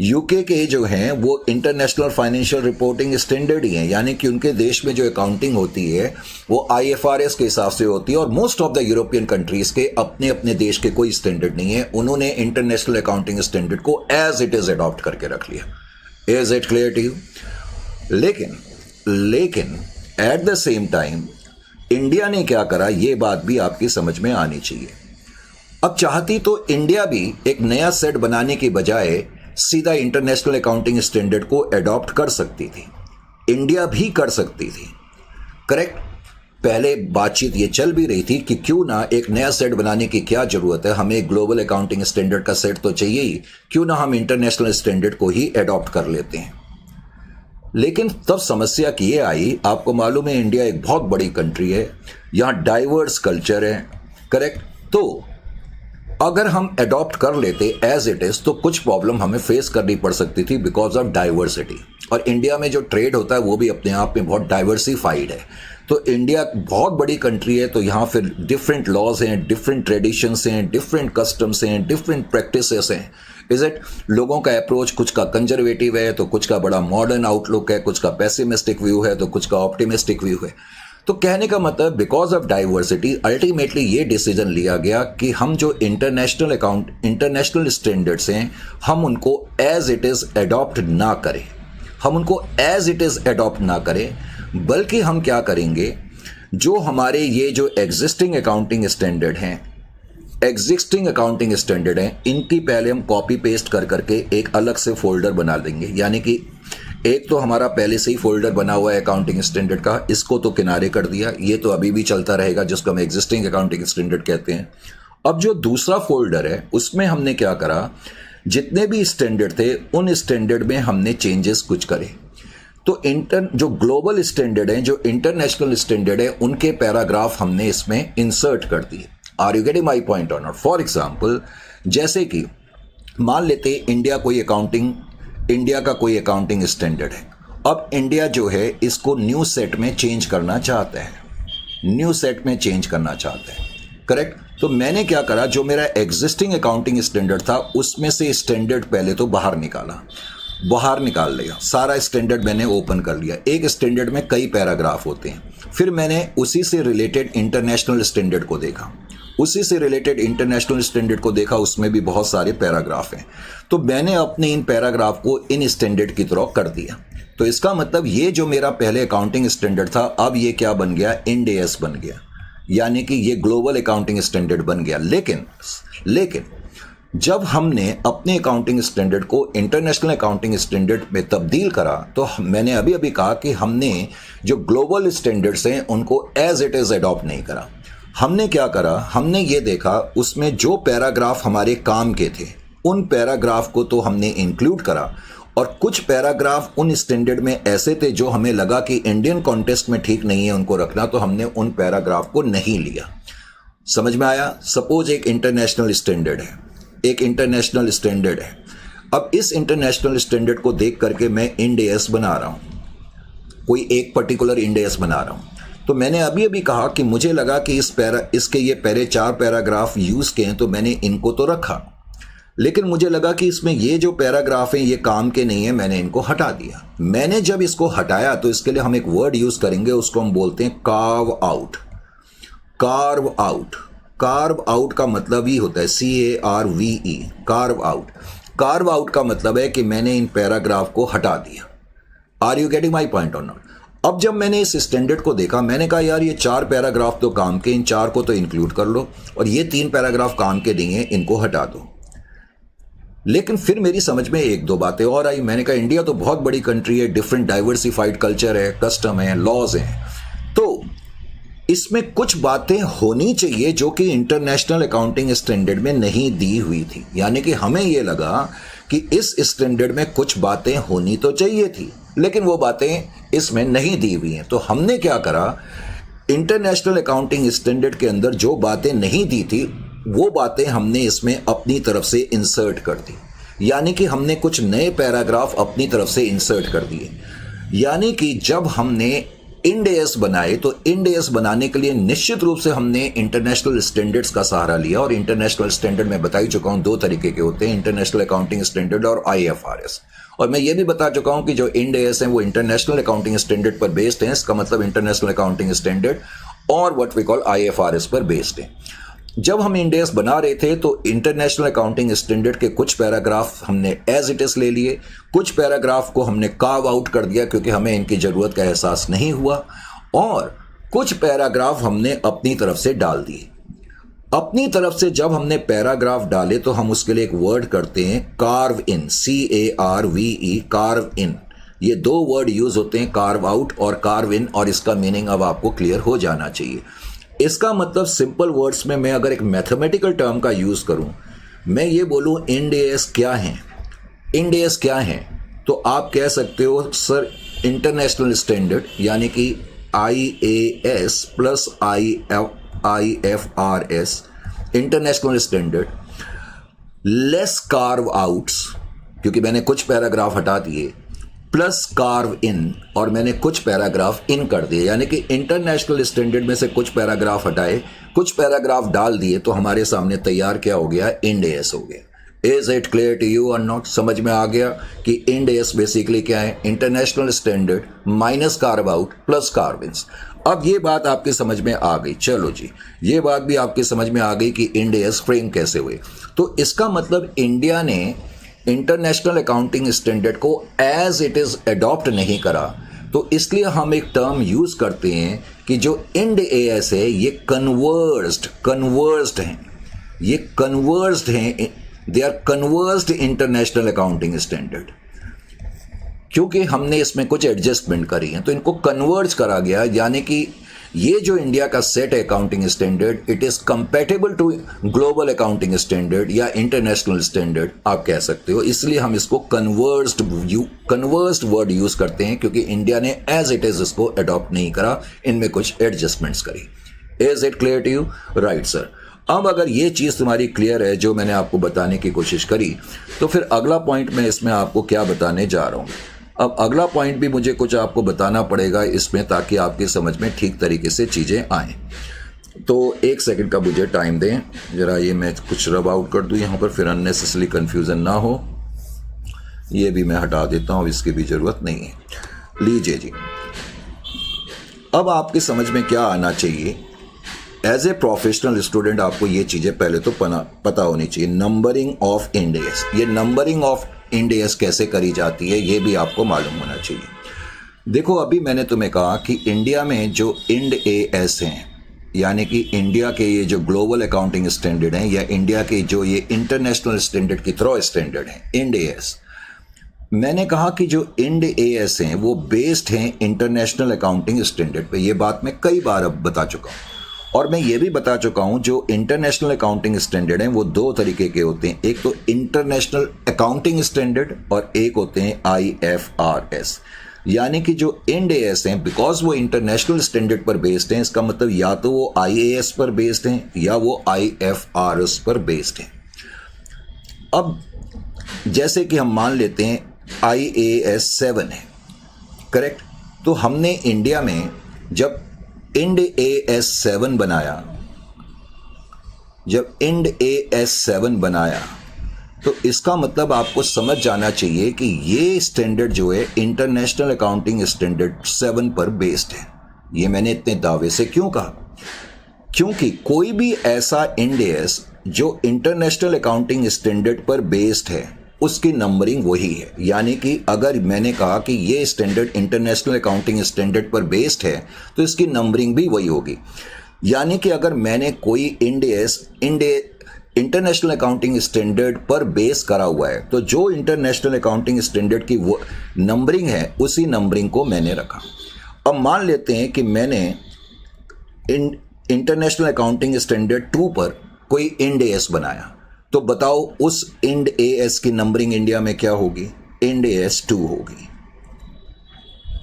यूके के जो हैं वो इंटरनेशनल फाइनेंशियल रिपोर्टिंग स्टैंडर्ड ही हैं, यानी कि उनके देश में जो अकाउंटिंग होती है वो IFRS के हिसाब से होती है। और most of the European countries के अपने अपने देश के कोई स्टैंडर्ड नहीं है, उन्होंने इंटरनेशनल अकाउंटिंग स्टैंडर्ड को एज इट इज अडॉप्ट करके रख लिया। Is it clear to you? लेकिन at the same time India ने क्या करा, ये बात भी आपकी समझ में आनी चाहिए। अब चाहती तो इंडिया भी एक नया सेट बनाने की बजाय सीधा इंटरनेशनल अकाउंटिंग स्टैंडर्ड को अडॉप्ट कर सकती थी, इंडिया भी कर सकती थी, करेक्ट। पहले बातचीत ये चल भी रही थी कि क्यों ना एक नया सेट बनाने की क्या जरूरत है, हमें ग्लोबल अकाउंटिंग स्टैंडर्ड का सेट तो चाहिए ही, क्यों ना हम इंटरनेशनल स्टैंडर्ड को ही अडॉप्ट कर लेते हैं। लेकिन तब समस्या की ये आई, आपको मालूम है इंडिया एक बहुत बड़ी कंट्री है, यहाँ डाइवर्स कल्चर है, करेक्ट। तो अगर हम अडॉप्ट कर लेते एज इट इज तो कुछ प्रॉब्लम हमें फेस करनी पड़ सकती थी बिकॉज ऑफ डाइवर्सिटी। और इंडिया में जो ट्रेड होता है वो भी अपने आप में बहुत डाइवर्सिफाइड है। तो इंडिया बहुत बड़ी कंट्री है, तो यहाँ फिर डिफरेंट लॉज हैं, डिफरेंट ट्रेडिशंस हैं, डिफरेंट कस्टम्स हैं, डिफरेंट प्रैक्टिसेस हैं। इज इट, लोगों का अप्रोच कुछ का कंजर्वेटिव है तो कुछ का बड़ा मॉडर्न आउटलुक है, कुछ का पेसिमिस्टिक व्यू है तो कुछ का ऑप्टिमिस्टिक व्यू है। तो कहने का मतलब बिकॉज ऑफ डाइवर्सिटी अल्टीमेटली ये डिसीजन लिया गया कि हम जो इंटरनेशनल स्टैंडर्ड्स हैं हम उनको एज इट इज अडॉप्ट ना करें, बल्कि हम क्या करेंगे, जो हमारे ये जो एग्जिस्टिंग अकाउंटिंग स्टैंडर्ड हैं इनकी पहले हम कॉपी पेस्ट कर करके एक अलग से फोल्डर बना देंगे। यानी कि एक तो हमारा पहले से ही फोल्डर बना हुआ है अकाउंटिंग स्टैंडर्ड का, इसको तो किनारे कर दिया, ये तो अभी भी चलता रहेगा जिसको हम एग्जिस्टिंग अकाउंटिंग स्टैंडर्ड कहते हैं। अब जो दूसरा फोल्डर है उसमें हमने क्या करा, जितने भी स्टैंडर्ड थे उन स्टैंडर्ड में हमने चेंजेस कुछ करे। तो जो ग्लोबल स्टैंडर्ड है, जो इंटरनेशनल स्टैंडर्ड है, उनके पैराग्राफ हमने इसमें इंसर्ट कर दिए। Are you getting my point or not? For example, जैसे कि मान लेते इंडिया का कोई अकाउंटिंग स्टैंडर्ड है, अब इंडिया जो है इसको न्यू सेट में चेंज करना चाहता है, करेक्ट। तो मैंने क्या करा, जो मेरा एग्जिस्टिंग अकाउंटिंग स्टैंडर्ड था उसमें से स्टैंडर्ड पहले तो बाहर निकाल लिया, सारा स्टैंडर्ड मैंने ओपन कर लिया। एक स्टैंडर्ड में कई पैराग्राफ होते हैं, फिर मैंने उसी से रिलेटेड इंटरनेशनल स्टैंडर्ड को देखा, उसमें भी बहुत सारे पैराग्राफ हैं। तो मैंने अपने इन पैराग्राफ को इन स्टैंडर्ड की तरह कर दिया। तो इसका मतलब ये जो मेरा पहले अकाउंटिंग स्टैंडर्ड था अब ये क्या बन गया, इंड एएस बन गया, यानी कि ये ग्लोबल अकाउंटिंग स्टैंडर्ड बन गया। लेकिन जब हमने अपने अकाउंटिंग स्टैंडर्ड को इंटरनेशनल अकाउंटिंग स्टैंडर्ड में तब्दील करा, तो मैंने अभी कहा कि हमने जो ग्लोबल स्टैंडर्ड्स हैं उनको एज इट इज अडॉप्ट नहीं करा। हमने क्या करा, हमने ये देखा उसमें जो पैराग्राफ हमारे काम के थे उन पैराग्राफ को तो हमने इंक्लूड करा, और कुछ पैराग्राफ उन स्टैंडर्ड में ऐसे थे जो हमें लगा कि इंडियन कॉन्टेक्स्ट में ठीक नहीं है उनको रखना, तो हमने उन पैराग्राफ को नहीं लिया। समझ में आया? सपोज एक इंटरनेशनल स्टैंडर्ड है, अब इस इंटरनेशनल स्टैंडर्ड को देख करके मैं इंड एएस बना रहा हूं, कोई एक पर्टिकुलर इंड एएस बना रहा हूं। तो मैंने अभी कहा कि मुझे लगा कि इसके ये पहले 4 पैराग्राफ यूज किए हैं तो मैंने इनको तो रखा, लेकिन मुझे लगा कि इसमें ये जो पैराग्राफ हैं ये काम के नहीं है, मैंने इनको हटा दिया। मैंने जब इसको हटाया तो इसके लिए हम एक वर्ड यूज करेंगे, उसको हम बोलते हैं carve out. Carve out, carve out का मतलब ही होता है CARVE, carve out. Carve out का मतलब है कि मैंने इन पैराग्राफ को हटा दिया। Are you getting my point or not? अब जब मैंने इस स्टैंडर्ड को देखा, मैंने कहा यार ये 4 पैराग्राफ तो काम के, इन 4 को तो इंक्लूड कर लो, और ये 3 पैराग्राफ काम के नहीं है, इनको हटा दो। लेकिन फिर मेरी समझ में 1-2 बातें और आई। मैंने कहा इंडिया तो बहुत बड़ी कंट्री है, डिफरेंट डाइवर्सिफाइड कल्चर है, कस्टम है, लॉज हैं, तो इसमें कुछ बातें होनी चाहिए जो कि इंटरनेशनल अकाउंटिंग स्टैंडर्ड में नहीं दी हुई थी। यानी कि हमें यह लगा कि इस स्टैंडर्ड में कुछ बातें होनी तो चाहिए थी, लेकिन वो बातें इसमें नहीं दी हुई हैं। तो हमने क्या करा, इंटरनेशनल अकाउंटिंग स्टैंडर्ड के अंदर जो बातें नहीं दी थी वो बातें हमने इसमें अपनी तरफ से इंसर्ट कर दी। यानी कि हमने कुछ नए पैराग्राफ अपनी तरफ से इंसर्ट कर दिए। यानी कि जब हमने इंड एएस बनाए तो इंड एएस बनाने के लिए निश्चित रूप से हमने इंटरनेशनल स्टैंडर्ड्स का सहारा लिया। और इंटरनेशनल स्टैंडर्ड मैं बता ही चुका हूं 2 तरीके के होते हैं, इंटरनेशनल अकाउंटिंग स्टैंडर्ड और IFRS। और मैं ये भी बता चुका हूं कि जो इंड एएस है वो इंटरनेशनल अकाउंटिंग स्टैंडर्ड पर बेस्ड है। इसका मतलब इंटरनेशनल अकाउंटिंग स्टैंडर्ड और व्हाट वी कॉल IFRS पर बेस्ड है। जब हम इंड एएस बना रहे थे तो इंटरनेशनल अकाउंटिंग स्टैंडर्ड के कुछ पैराग्राफ हमने एज इट इज ले लिए, कुछ पैराग्राफ को हमने कार्व आउट कर दिया क्योंकि हमें इनकी जरूरत का एहसास नहीं हुआ, और कुछ पैराग्राफ हमने अपनी तरफ से डाल दिए। अपनी तरफ से जब हमने पैराग्राफ डाले तो हम उसके लिए एक वर्ड करते हैं कार्व इन, CARVE, कार्व इन। ये 2 वर्ड यूज होते हैं, कार्व आउट और कार्व इन, और इसका मीनिंग अब आपको क्लियर हो जाना चाहिए। इसका मतलब सिंपल वर्ड्स में मैं अगर एक मैथमेटिकल टर्म का यूज करूं, मैं ये बोलूं इंड एएस क्या है, इंड एएस क्या है, तो आप कह सकते हो सर इंटरनेशनल स्टैंडर्ड यानी कि IAS plus IFRS, international standard less curve outs, क्योंकि मैंने कुछ पैराग्राफ हटा दिए, प्लस कार्व इन, और मैंने कुछ पैराग्राफ इन कर दिए। यानी कि इंटरनेशनल स्टैंडर्ड में से कुछ पैराग्राफ हटाए, कुछ पैराग्राफ डाल दिए, तो हमारे सामने तैयार क्या हो गया, इंड एएस हो गया। Is it clear to you और नॉट? समझ में आ गया कि इंड एएस बेसिकली क्या है, international standard minus carve out plus carve in. अब ये बात आपकी समझ में आ गई। चलो जी, ये बात भी आपकी समझ में आ गई कि इंड एएस फ्रेम कैसे हुए। तो इसका मतलब इंडिया ने इंटरनेशनल अकाउंटिंग स्टैंडर्ड को एज इट इज अडॉप्ट नहीं करा, तो इसलिए हम एक टर्म यूज करते हैं कि जो इंड एएस है ये कन्वर्स्ड हैं, ये कन्वर्स्ड हैं, they are converged international accounting standard. क्योंकि हमने इसमें कुछ एडजस्टमेंट करी है तो इनको कन्वर्ज करा गया। यानी कि ये जो इंडिया का सेट है accounting standard, it is compatible to global accounting standard या इंटरनेशनल स्टैंडर्ड आप कह सकते हो। इसलिए हम इसको कन्वर्स्ड वर्ड यूज करते हैं, क्योंकि इंडिया ने एज इट इज इसको अडॉप्ट नहीं करा, इनमें कुछ एडजस्टमेंट्स करी। Is it clear to you? Right sir. अब अगर ये चीज तुम्हारी क्लियर है जो मैंने आपको बताने की कोशिश करी, तो फिर अगला पॉइंट मैं इसमें आपको क्या बताने जा रहा हूं। अब अगला पॉइंट भी मुझे कुछ आपको बताना पड़ेगा इसमें, ताकि आपकी समझ में ठीक तरीके से चीज़ें आएँ। तो 1 सेकंड का मुझे टाइम दें, जरा ये मैं कुछ रब आउट कर दूं यहाँ पर, फिर अननेसेसरी कन्फ्यूज़न ना हो। ये भी मैं हटा देता हूँ, इसकी भी ज़रूरत नहीं है। लीजिए जी, अब आपकी समझ में क्या आना चाहिए, एज ए प्रोफेशनल स्टूडेंट आपको ये चीज़ें पहले तो पता होनी चाहिए। नंबरिंग ऑफ इंड एएस, ये नंबरिंग ऑफ इंड एएस कैसे करी जाती है ये भी आपको मालूम होना चाहिए। देखो, अभी मैंने तुम्हें कहा कि इंडिया में जो इंड एएस हैं, यानी कि इंडिया के ये जो ग्लोबल अकाउंटिंग स्टैंडर्ड हैं या इंडिया के जो ये इंटरनेशनल स्टैंडर्ड की थ्रो स्टैंडर्ड हैं, इंड एएस, मैंने कहा कि जो इंड एएस हैं वो बेस्ड हैं इंटरनेशनल अकाउंटिंग स्टैंडर्ड पे। ये बात मैं कई बार अब बता चुका हूँ। और मैं ये भी बता चुका हूं जो इंटरनेशनल अकाउंटिंग स्टैंडर्ड हैं वो 2 तरीके के होते हैं, एक तो इंटरनेशनल अकाउंटिंग स्टैंडर्ड और एक होते हैं IFRS। यानी कि जो इंड एएस हैं, बिकॉज वो इंटरनेशनल स्टैंडर्ड पर बेस्ड हैं, इसका मतलब या तो वो IAS पर बेस्ड हैं या वो IFRS पर बेस्ड हैं। अब जैसे कि हम मान लेते हैं IAS 7 है, करेक्ट। तो हमने इंडिया में जब इंड AS 7 बनाया, तो इसका मतलब आपको समझ जाना चाहिए कि ये स्टैंडर्ड जो है इंटरनेशनल अकाउंटिंग स्टैंडर्ड 7 पर बेस्ड है। ये मैंने इतने दावे से क्यों कहा? क्योंकि कोई भी ऐसा इंडेस जो इंटरनेशनल अकाउंटिंग स्टैंडर्ड पर बेस्ड है उसकी नंबरिंग वही है। यानी कि अगर मैंने कहा कि ये स्टैंडर्ड इंटरनेशनल अकाउंटिंग स्टैंडर्ड पर बेस्ड है तो इसकी नंबरिंग भी वही होगी। यानी कि अगर मैंने कोई इंटरनेशनल अकाउंटिंग स्टैंडर्ड पर बेस करा हुआ है तो जो इंटरनेशनल अकाउंटिंग स्टैंडर्ड की वो नंबरिंग है उसी नंबरिंग को मैंने रखा। अब मान लेते हैं कि मैंने इंटरनेशनल अकाउंटिंग स्टैंडर्ड 2 पर कोई इंड एस बनाया, तो बताओ उस इंड एस की नंबरिंग इंडिया में क्या होगी? इंड एस 2 होगी।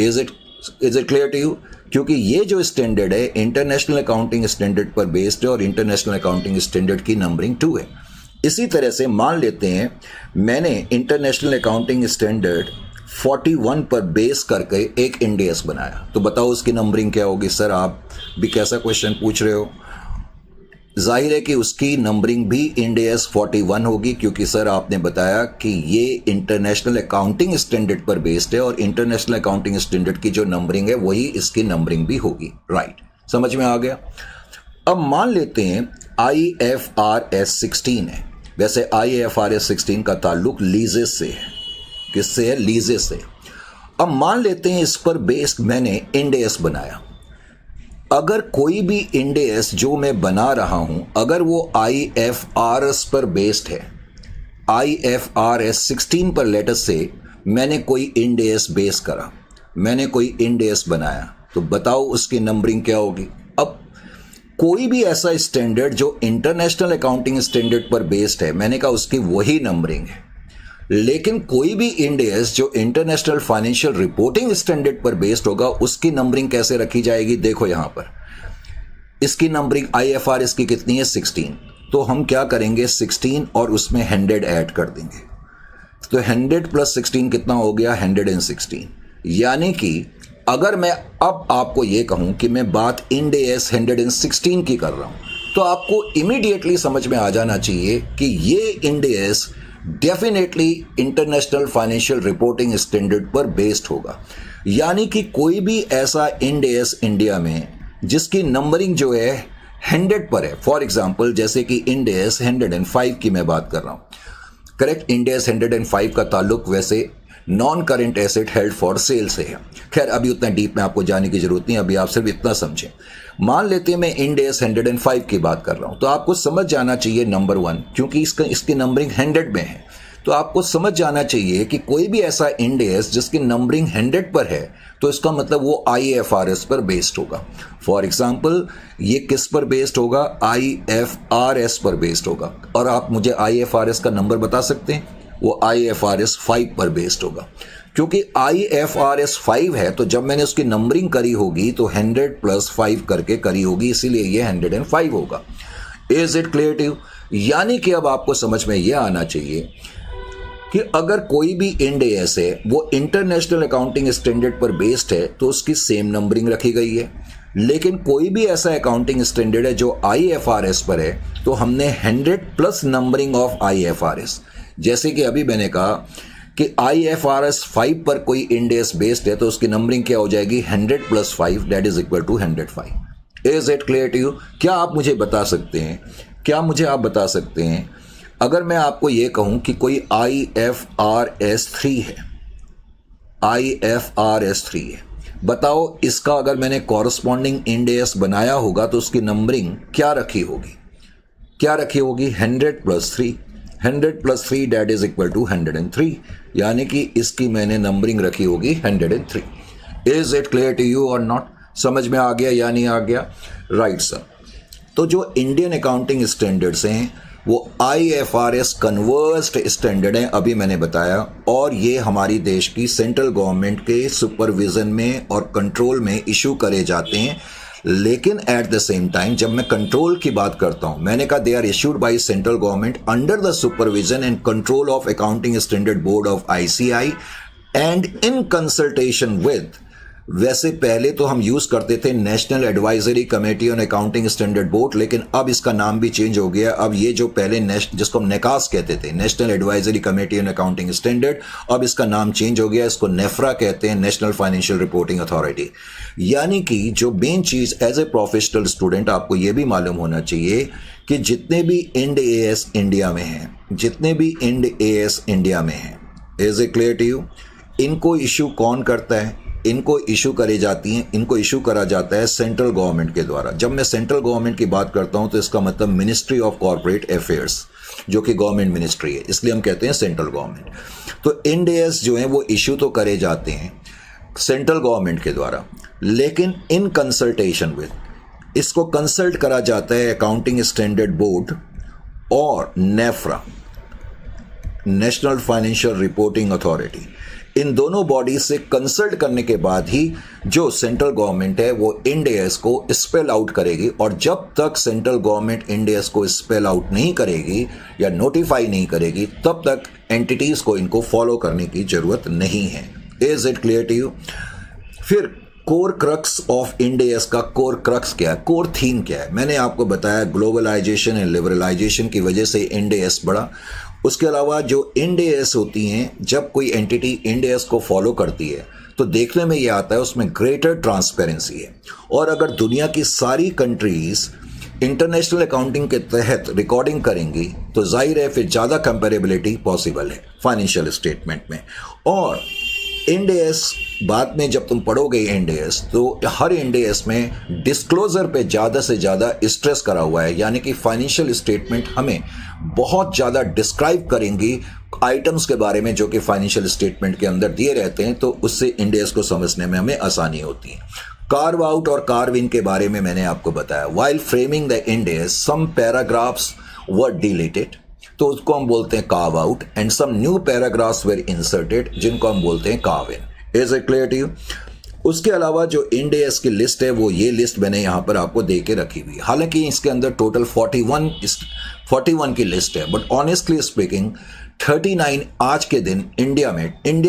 Is it clear to you? क्योंकि ये जो स्टैंडर्ड है इंटरनेशनल अकाउंटिंग स्टैंडर्ड पर बेस्ड है और इंटरनेशनल अकाउंटिंग स्टैंडर्ड की नंबरिंग 2 है। इसी तरह से मान लेते हैं मैंने इंटरनेशनल अकाउंटिंग स्टैंडर्ड 41 पर बेस करके एक इंड एस बनाया, तो बताओ उसकी नंबरिंग क्या होगी? सर आप भी कैसा क्वेश्चन पूछ रहे हो? जाहिर है कि उसकी नंबरिंग भी इंड एस 41 होगी, क्योंकि सर आपने बताया कि ये इंटरनेशनल अकाउंटिंग स्टैंडर्ड पर बेस्ड है और इंटरनेशनल अकाउंटिंग स्टैंडर्ड की जो नंबरिंग है वही इसकी नंबरिंग भी होगी। राइट, समझ में आ गया। अब मान लेते हैं IFRS 16 है। वैसे IFRS 16 का ताल्लुक लीजेस से है। किससे है? लीजेस से। अब मान लेते हैं इस पर बेस्ड मैंने इंड एस बनाया। अगर कोई भी इंड एस जो मैं बना रहा हूं अगर वो IFRS पर बेस्ड है, IFRS 16 पर लेटर से मैंने कोई इंड एस बेस करा, मैंने कोई इंड एस बनाया, तो बताओ उसकी नंबरिंग क्या होगी? अब कोई भी ऐसा स्टैंडर्ड जो इंटरनेशनल अकाउंटिंग स्टैंडर्ड पर बेस्ड है, मैंने कहा उसकी वही नंबरिंग है। लेकिन कोई भी इंड एस जो इंटरनेशनल फाइनेंशियल रिपोर्टिंग स्टैंडर्ड पर बेस्ड होगा उसकी नंबरिंग कैसे रखी जाएगी? देखो यहां पर इसकी नंबरिंग IFRS की कितनी है? 16। तो हम क्या करेंगे? 16 और उसमें 100 ऐड कर देंगे, तो 100 प्लस 16 कितना हो गया? 116। यानी कि अगर मैं अब आपको यह कहूं कि मैं बात इंड एस 116 की कर रहा हूं तो आपको इमीडिएटली समझ में आ जाना चाहिए कि ये end S definitely international financial reporting standard पर बेस्ड होगा। यानी कि कोई भी ऐसा इंड एस इंडिया में जिसकी नंबरिंग जो है 100 पर है, फॉर एग्जांपल जैसे कि इंड एस 105 की मैं बात कर रहा हूं। करेक्ट, इंड एस 105 का ताल्लुक वैसे non current asset held for sale से है। खैर अभी उतना डीप में आपको जाने की जरूरत नहीं, अभी आप सिर्फ इतना समझें। मान लेते हैं मैं इंड एस 105 की बात कर रहा हूं, तो आपको समझ जाना चाहिए नंबर 1, क्योंकि इसकी नंबरिंग 100 में है, तो आपको समझ जाना चाहिए कि कोई भी ऐसा इंड एस जिसकी नंबरिंग 100 पर है तो इसका मतलब वो IFRS पर बेस्ड होगा। फॉर एग्जाम्पल ये किस पर बेस्ड होगा? IFRS पर बेस्ड होगा। और आप मुझे IFRS का नंबर बता सकते हैं? वो IFRS 5 पर बेस्ड होगा। क्योंकि IFRS 5 है तो जब मैंने उसकी नंबरिंग करी होगी तो 100 प्लस 5 करके करी होगी, इसीलिए ये 105 होगा। Is it clear to you? यानी कि अब आपको समझ में यह आना चाहिए कि अगर कोई भी इंड एस है वो इंटरनेशनल अकाउंटिंग स्टैंडर्ड पर बेस्ड है तो उसकी सेम नंबरिंग रखी गई है। लेकिन कोई भी ऐसा अकाउंटिंग स्टैंडर्ड है जो IFRS पर है तो हमने 100 प्लस नंबरिंग ऑफ IFRS, जैसे कि अभी मैंने कहा कि IFRS 5 पर कोई इंड एस बेस्ड है तो उसकी नंबरिंग क्या हो जाएगी? 100 plus 5 that is equal to 105। Is it clear to you? क्या आप मुझे बता सकते हैं, आप बता सकते हैं अगर मैं आपको यह कहूं कि कोई IFRS 3 है, IFRS 3 है, बताओ इसका अगर मैंने कॉरस्पॉन्डिंग इंड एस बनाया होगा तो उसकी नंबरिंग क्या रखी होगी? 100 plus 3, 100 plus 3 that is equal to 103। यानी कि इसकी मैंने नंबरिंग रखी होगी 103। Is it clear to you और नॉट? समझ में आ गया या नहीं आ गया? Right sir. तो जो इंडियन अकाउंटिंग स्टैंडर्ड्स हैं वो IFRS कन्वर्स्ड स्टैंडर्ड हैं, अभी मैंने बताया, और ये हमारी देश की सेंट्रल गवर्नमेंट के सुपरविजन में और कंट्रोल में इशू करे जाते हैं। लेकिन एट द सेम टाइम जब मैं कंट्रोल की बात करता हूं, मैंने कहा they are issued by central government under the supervision and control of accounting standard board of ICI and in consultation with वैसे पहले तो हम यूज करते थे national advisory committee on accounting standard board, लेकिन अब इसका नाम भी चेंज हो गया। अब ये जो पहले जिसको हम नेकास कहते थे, national advisory committee on accounting standard, अब इसका नाम चेंज हो गया, इसको नेफ्रा कहते हैं, नेशनल फाइनेंशियल रिपोर्टिंग अथॉरिटी। यानी कि जो मेन चीज एज ए प्रोफेशनल स्टूडेंट आपको ये भी मालूम होना चाहिए कि जितने भी इंड एएस इंडिया में हैं, जितने भी इंड एएस इंडिया में हैं, is a clear to you? इनको इशू कौन करता है? इनको इशू करी जाती हैं, इनको इशू करा जाता है सेंट्रल गवर्नमेंट के द्वारा। जब मैं सेंट्रल गवर्नमेंट की बात करता हूं तो इसका मतलब मिनिस्ट्री ऑफ कॉर्पोरेट अफेयर्स, जो कि गवर्नमेंट मिनिस्ट्री है, इसलिए हम कहते हैं सेंट्रल गवर्नमेंट। तो इंड एएस जो है वो इशू तो करे जाते हैं सेंट्रल गवर्नमेंट के द्वारा, लेकिन इन कंसल्टेशन विद, इसको कंसल्ट करा जाता है अकाउंटिंग स्टैंडर्ड बोर्ड और NEPRA, national financial reporting authority. इन दोनों बॉडी से कंसल्ट करने के बाद ही जो सेंट्रल गवर्नमेंट है वो इंड एएस को स्पेल आउट करेगी, और जब तक सेंट्रल गवर्नमेंट इंड एएस को स्पेल आउट नहीं करेगी या नोटिफाई नहीं करेगी, तब तक एंटिटीज को इनको फॉलो करने की जरूरत नहीं है। Is it clear to you? फिर core crux of Ind AS का कोर क्रक्स क्या है, कोर थीम क्या है? मैंने आपको बताया ग्लोबलाइजेशन एंड लिबरलाइजेशन की वजह से इंड एएस बढ़ा। उसके अलावा जो इंड एएस होती हैं, जब कोई एंटिटी इंड एएस को फॉलो करती है तो देखने में ये आता है उसमें ग्रेटर ट्रांसपेरेंसी है। और अगर दुनिया की सारी कंट्रीज इंटरनेशनल अकाउंटिंग के तहत रिकॉर्डिंग करेंगी तो जाहिर है फिर ज़्यादा कंपेरेबिलिटी पॉसिबल है फाइनेंशियल स्टेटमेंट में। और इंड एएस बाद में जब तुम पढ़ोगे इंड एएस, तो हर इंड एएस में डिस्क्लोजर पे ज़्यादा से ज़्यादा स्ट्रेस करा हुआ है, यानी कि फाइनेंशियल स्टेटमेंट हमें बहुत ज़्यादा डिस्क्राइब करेंगी आइटम्स के बारे में जो कि फाइनेंशियल स्टेटमेंट के अंदर दिए रहते हैं, तो उससे इंड एएस को समझने में हमें आसानी होती है। कार्व आउट और कार्व इन के बारे में मैंने आपको बताया। While framing the Ind AS some paragraphs were deleted, तो उसको हम बोलते हैं carve out, and some new paragraphs were inserted, जिनको हम बोलते हैं carve in. Is it clear to you? उसके अलावा जो इंड एएस की लिस्ट है वो ये लिस्ट मैंने यहां पर आपको दे के रखी हुई है। हालांकि इसके अंदर टोटल 41 की लिस्ट है, बट ऑनेस्टली स्पीकिंग 39 आज के दिन इंडिया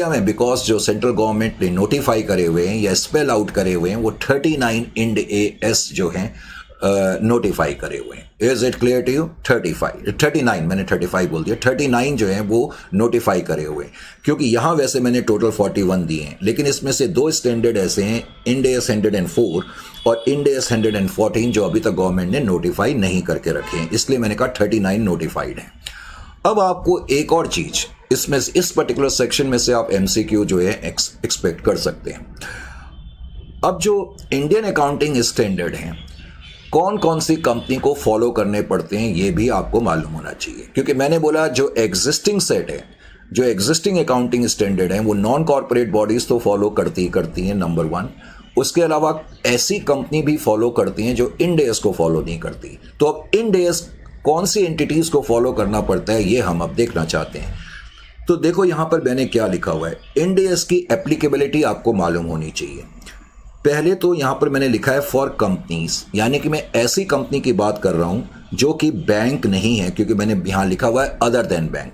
में बिकॉज जो सेंट्रल गवर्नमेंट ने नोटिफाई करे हुए हैं या स्पेल आउट करे हुए हैं, वो 39 इंड एएस जो हैं नोटिफाई करे हुए हैं। Is it clear to you? 39, मैंने 35 बोल दिया, 39 जो है वो नोटिफाई करे हुए हैं, क्योंकि यहां वैसे मैंने टोटल 41 दिए हैं, लेकिन इसमें से दो स्टैंडर्ड ऐसे हैं, इंड एएस 104 और इंड एएस 114, जो अभी तक गवर्नमेंट ने नोटिफाई नहीं करके रखे हैं, इसलिए मैंने कहा 39 नोटिफाइड है। अब आपको एक और चीज इसमें, इस पर्टिकुलर सेक्शन में से आप एमसीक्यू जो है एक्सपेक्ट कर सकते हैं। अब जो इंडियन अकाउंटिंग स्टैंडर्ड हैं, कौन कौन सी कंपनी को फॉलो करने पड़ते हैं, ये भी आपको मालूम होना चाहिए, क्योंकि मैंने बोला जो एग्जिस्टिंग सेट है, जो एग्जिस्टिंग अकाउंटिंग स्टैंडर्ड है, वो नॉन कॉर्पोरेट बॉडीज तो फॉलो करती हैं, नंबर 1। उसके अलावा ऐसी कंपनी भी फॉलो करती हैं जो इंड एएस को फॉलो नहीं करती। तो अब इंड एएस कौन सी एंटिटीज को फॉलो करना पड़ता है, ये हम अब देखना चाहते हैं। तो देखो यहां पर मैंने क्या लिखा हुआ है, इंड एएस की एप्लीकेबिलिटी आपको मालूम होनी चाहिए। पहले तो यहां पर मैंने लिखा है फॉर कंपनीज, यानी कि मैं ऐसी कंपनी की बात कर रहा हूं जो कि बैंक नहीं है, क्योंकि मैंने यहां लिखा हुआ है other than bank.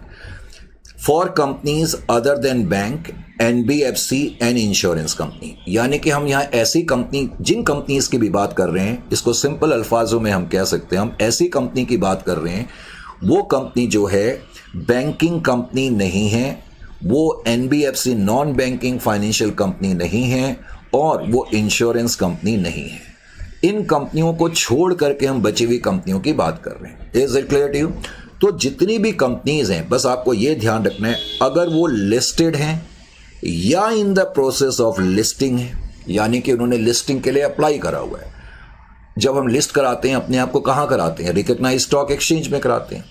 For companies other than bank, NBFC and insurance company, यानी कि हम यहां ऐसी कंपनी, जिन कंपनीज की भी बात कर रहे हैं, इसको सिंपल अल्फाजों में हम कह सकते हैं, हम ऐसी कंपनी की बात कर रहे हैं, वो कंपनी जो है बैंकिंग कंपनी नहीं है, वो NBFC non banking financial company नहीं है, और वो इंश्योरेंस कंपनी नहीं है। इन कंपनियों को छोड़ करके हम बची हुई कंपनियों की बात कर रहे हैं। Is it clear to you? तो जितनी भी कंपनीज हैं, बस आपको ये ध्यान रखना है, अगर वो लिस्टेड हैं या in the process of listing है, यानी कि उन्होंने लिस्टिंग के लिए अप्लाई करा हुआ है। जब हम लिस्ट कराते हैं अपने आप को कहाँ कराते हैं? रिकग्नाइज्ड स्टॉक एक्सचेंज में कराते हैं।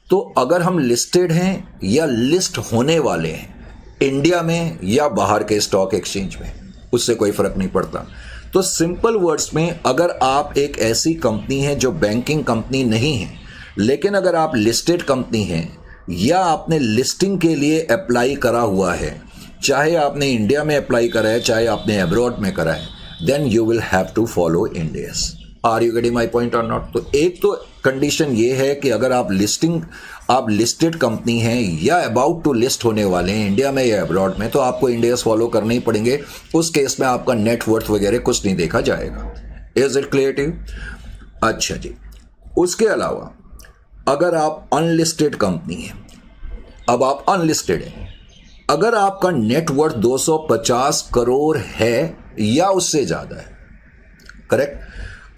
तो अगर हम लिस्टेड हैं या लिस्ट होने वाले हैं, इंडिया में या बाहर के स्टॉक एक्सचेंज में, उससे कोई फर्क नहीं पड़ता। तो सिंपल वर्ड्स में, अगर आप एक ऐसी कंपनी है जो बैंकिंग कंपनी नहीं है, लेकिन अगर आप लिस्टेड कंपनी हैं या आपने लिस्टिंग के लिए अप्लाई करा हुआ है, चाहे आपने इंडिया में अप्लाई करा है, चाहे आपने अब्रॉड में करा है, then you will have to follow Ind AS. Are you getting my point or not? तो एक तो कंडीशन ये है कि अगर आप लिस्टेड कंपनी हैं या अबाउट टू लिस्ट होने वाले हैं इंडिया में या अब्रॉड में, तो आपको इंडियाज फॉलो करने ही पड़ेंगे। उस केस में आपका नेटवर्थ वगैरह कुछ नहीं देखा जाएगा। Is it clear to you? अच्छा जी, उसके अलावा अगर आप अनलिस्टेड कंपनी हैं, अब आप अनलिस्टेड हैं, अगर आपका नेटवर्थ 250 करोड़ है या उससे ज़्यादा है, करेक्ट,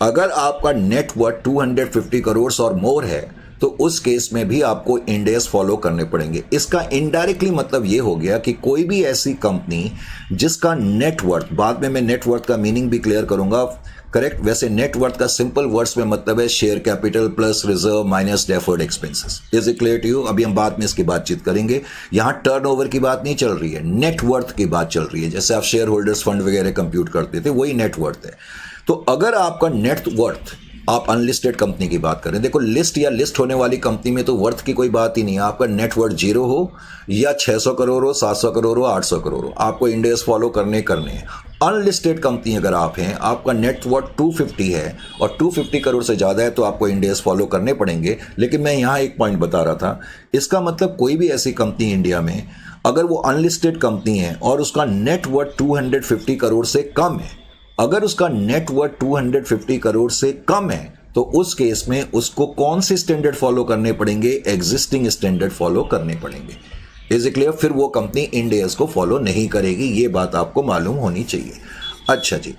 अगर आपका नेटवर्थ 250 करोड़ और मोर है, तो उस केस में भी आपको इंडेस फॉलो करने पड़ेंगे। इसका इनडायरेक्टली मतलब ये हो गया कि कोई भी ऐसी कंपनी जिसका नेटवर्थ, बाद में मैं नेटवर्थ का मीनिंग भी क्लियर करूंगा, करेक्ट। वैसे नेटवर्थ का सिंपल वर्ड्स में मतलब है share capital plus reserve minus deferred expenses. Is it clear to you? अभी हम बाद में इसकी बातचीत करेंगे। यहां टर्नओवर की बात नहीं चल रही है, नेटवर्थ की बात चल रही है। जैसे आप शेयर होल्डर्स फंड वगैरह कंप्यूट करते थे, वही नेटवर्थ है। तो अगर आपका नेटवर्थ, आप अनलिस्टेड कंपनी की बात करें, देखो लिस्ट या लिस्ट होने वाली कंपनी में तो वर्थ की कोई बात ही नहीं है। आपका नेटवर्थ 0 हो या 600 करोड़ हो, 700 करोड़ हो, 800 करोड़ हो, आपको इंडेस फॉलो करने हैं। अनलिस्टेड कंपनी अगर आप हैं, आपका नेटवर्थ 250 है और 250 करोड़ से ज़्यादा है, तो आपको इंडेस फॉलो करने पड़ेंगे। लेकिन मैं यहाँ एक पॉइंट बता रहा था, इसका मतलब कोई भी ऐसी कंपनी इंडिया में अगर वो अनलिस्टेड कंपनी है और उसका नेटवर्थ 250 करोड़ से कम है, अगर उसका नेटवर्थ 250 करोड़ से कम है, तो उस केस में उसको कौन से स्टैंडर्ड फॉलो करने पड़ेंगे? एग्जिस्टिंग स्टैंडर्ड फॉलो करने पड़ेंगे। Is it clear? फिर वो कंपनी इंडेस को फॉलो नहीं करेगी, ये बात आपको मालूम होनी चाहिए। अच्छा जी,